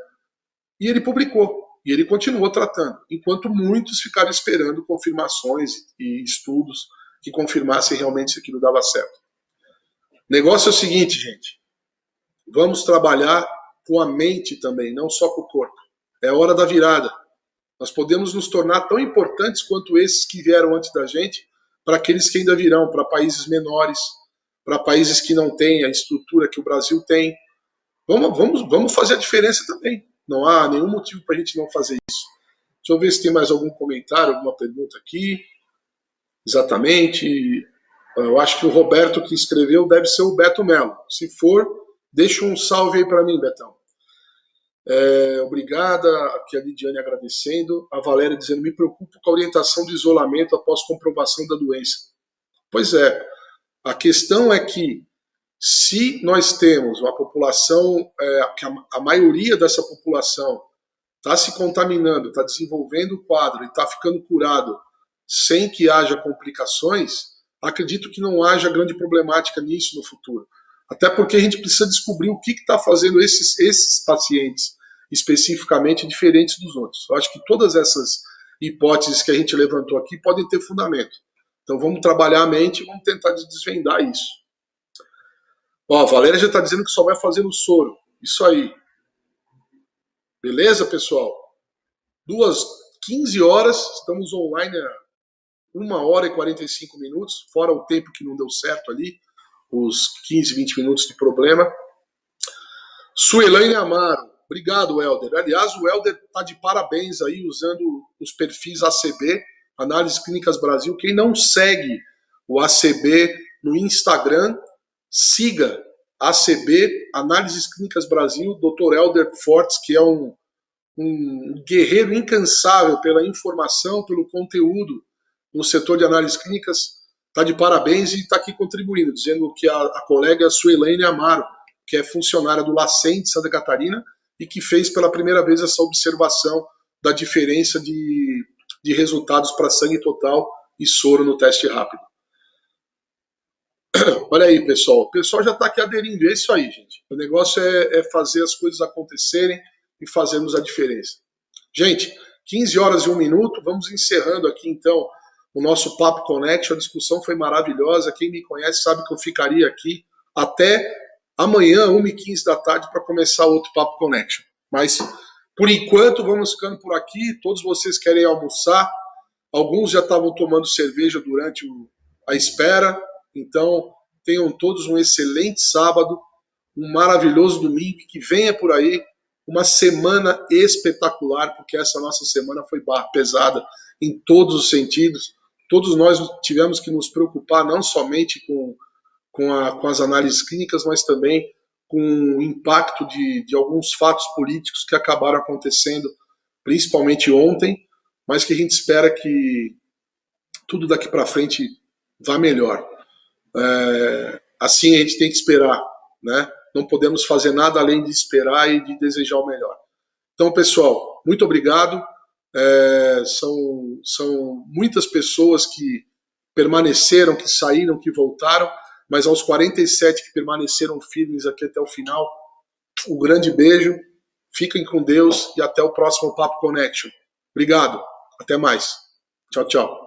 e ele publicou, e ele continuou tratando, enquanto muitos ficaram esperando confirmações e estudos que confirmassem realmente se aquilo dava certo. O negócio é o seguinte, gente, vamos trabalhar com a mente também, não só com o corpo. É a hora da virada. Nós podemos nos tornar tão importantes quanto esses que vieram antes da gente, para aqueles que ainda virão, para países menores, para países que não têm a estrutura que o Brasil tem. Vamos fazer a diferença também. Não há nenhum motivo para a gente não fazer isso. Deixa eu ver se tem mais algum comentário, alguma pergunta aqui. Exatamente. Eu acho que o Roberto que escreveu deve ser o Beto Melo. Se for, deixa um salve aí para mim, Betão. Obrigada. Aqui a Lidiane agradecendo. A Valéria dizendo, me preocupo com a orientação de isolamento após comprovação da doença. Pois é. A questão é que se nós temos uma população, que a maioria dessa população está se contaminando, está desenvolvendo o quadro e está ficando curado sem que haja complicações, acredito que não haja grande problemática nisso no futuro. Até porque a gente precisa descobrir o que está fazendo esses pacientes especificamente diferentes dos outros. Eu acho que todas essas hipóteses que a gente levantou aqui podem ter fundamento. Então vamos trabalhar a mente e vamos tentar desvendar isso. Ó, a Valéria já está dizendo que só vai fazer no soro. Isso aí. Beleza, pessoal? 15 horas, estamos online há 1h e 45 minutos, fora o tempo que não deu certo ali, os 15, 20 minutos de problema. Suelaine Amaro, obrigado, Helder. Aliás, o Helder está de parabéns aí, usando os perfis ACB, Análises Clínicas Brasil. Quem não segue o ACB no Instagram, siga ACB, Análises Clínicas Brasil, Dr. Helder Fortes, que é um guerreiro incansável pela informação, pelo conteúdo no setor de análises clínicas, está de parabéns e está aqui contribuindo, dizendo que a colega Suelaine Amaro, que é funcionária do LACEN de Santa Catarina e que fez pela primeira vez essa observação da diferença de resultados para sangue total e soro no teste rápido. Olha aí, pessoal. O pessoal já está aqui aderindo. É isso aí, gente. O negócio é fazer as coisas acontecerem e fazermos a diferença. Gente, 15 horas e 1 minuto. Vamos encerrando aqui, então, o nosso Papo Connection. A discussão foi maravilhosa. Quem me conhece sabe que eu ficaria aqui até amanhã, 1h15 da tarde, para começar outro Papo Connection. Mas, por enquanto, vamos ficando por aqui. Todos vocês querem almoçar. Alguns já estavam tomando cerveja durante a espera. Então, tenham todos um excelente sábado, um maravilhoso domingo, que venha por aí uma semana espetacular, porque essa nossa semana foi pesada em todos os sentidos. Todos nós tivemos que nos preocupar não somente com as análises clínicas, mas também com o impacto de alguns fatos políticos que acabaram acontecendo, principalmente ontem, mas que a gente espera que tudo daqui para frente vá melhor. Assim a gente tem que esperar, né? Não podemos fazer nada além de esperar e de desejar o melhor. Então, pessoal, muito obrigado. São muitas pessoas que permaneceram, que saíram, que voltaram, mas aos 47 que permaneceram firmes aqui até o final, um grande beijo, fiquem com Deus e até o próximo Papo Connection. Obrigado, até mais. Tchau, tchau.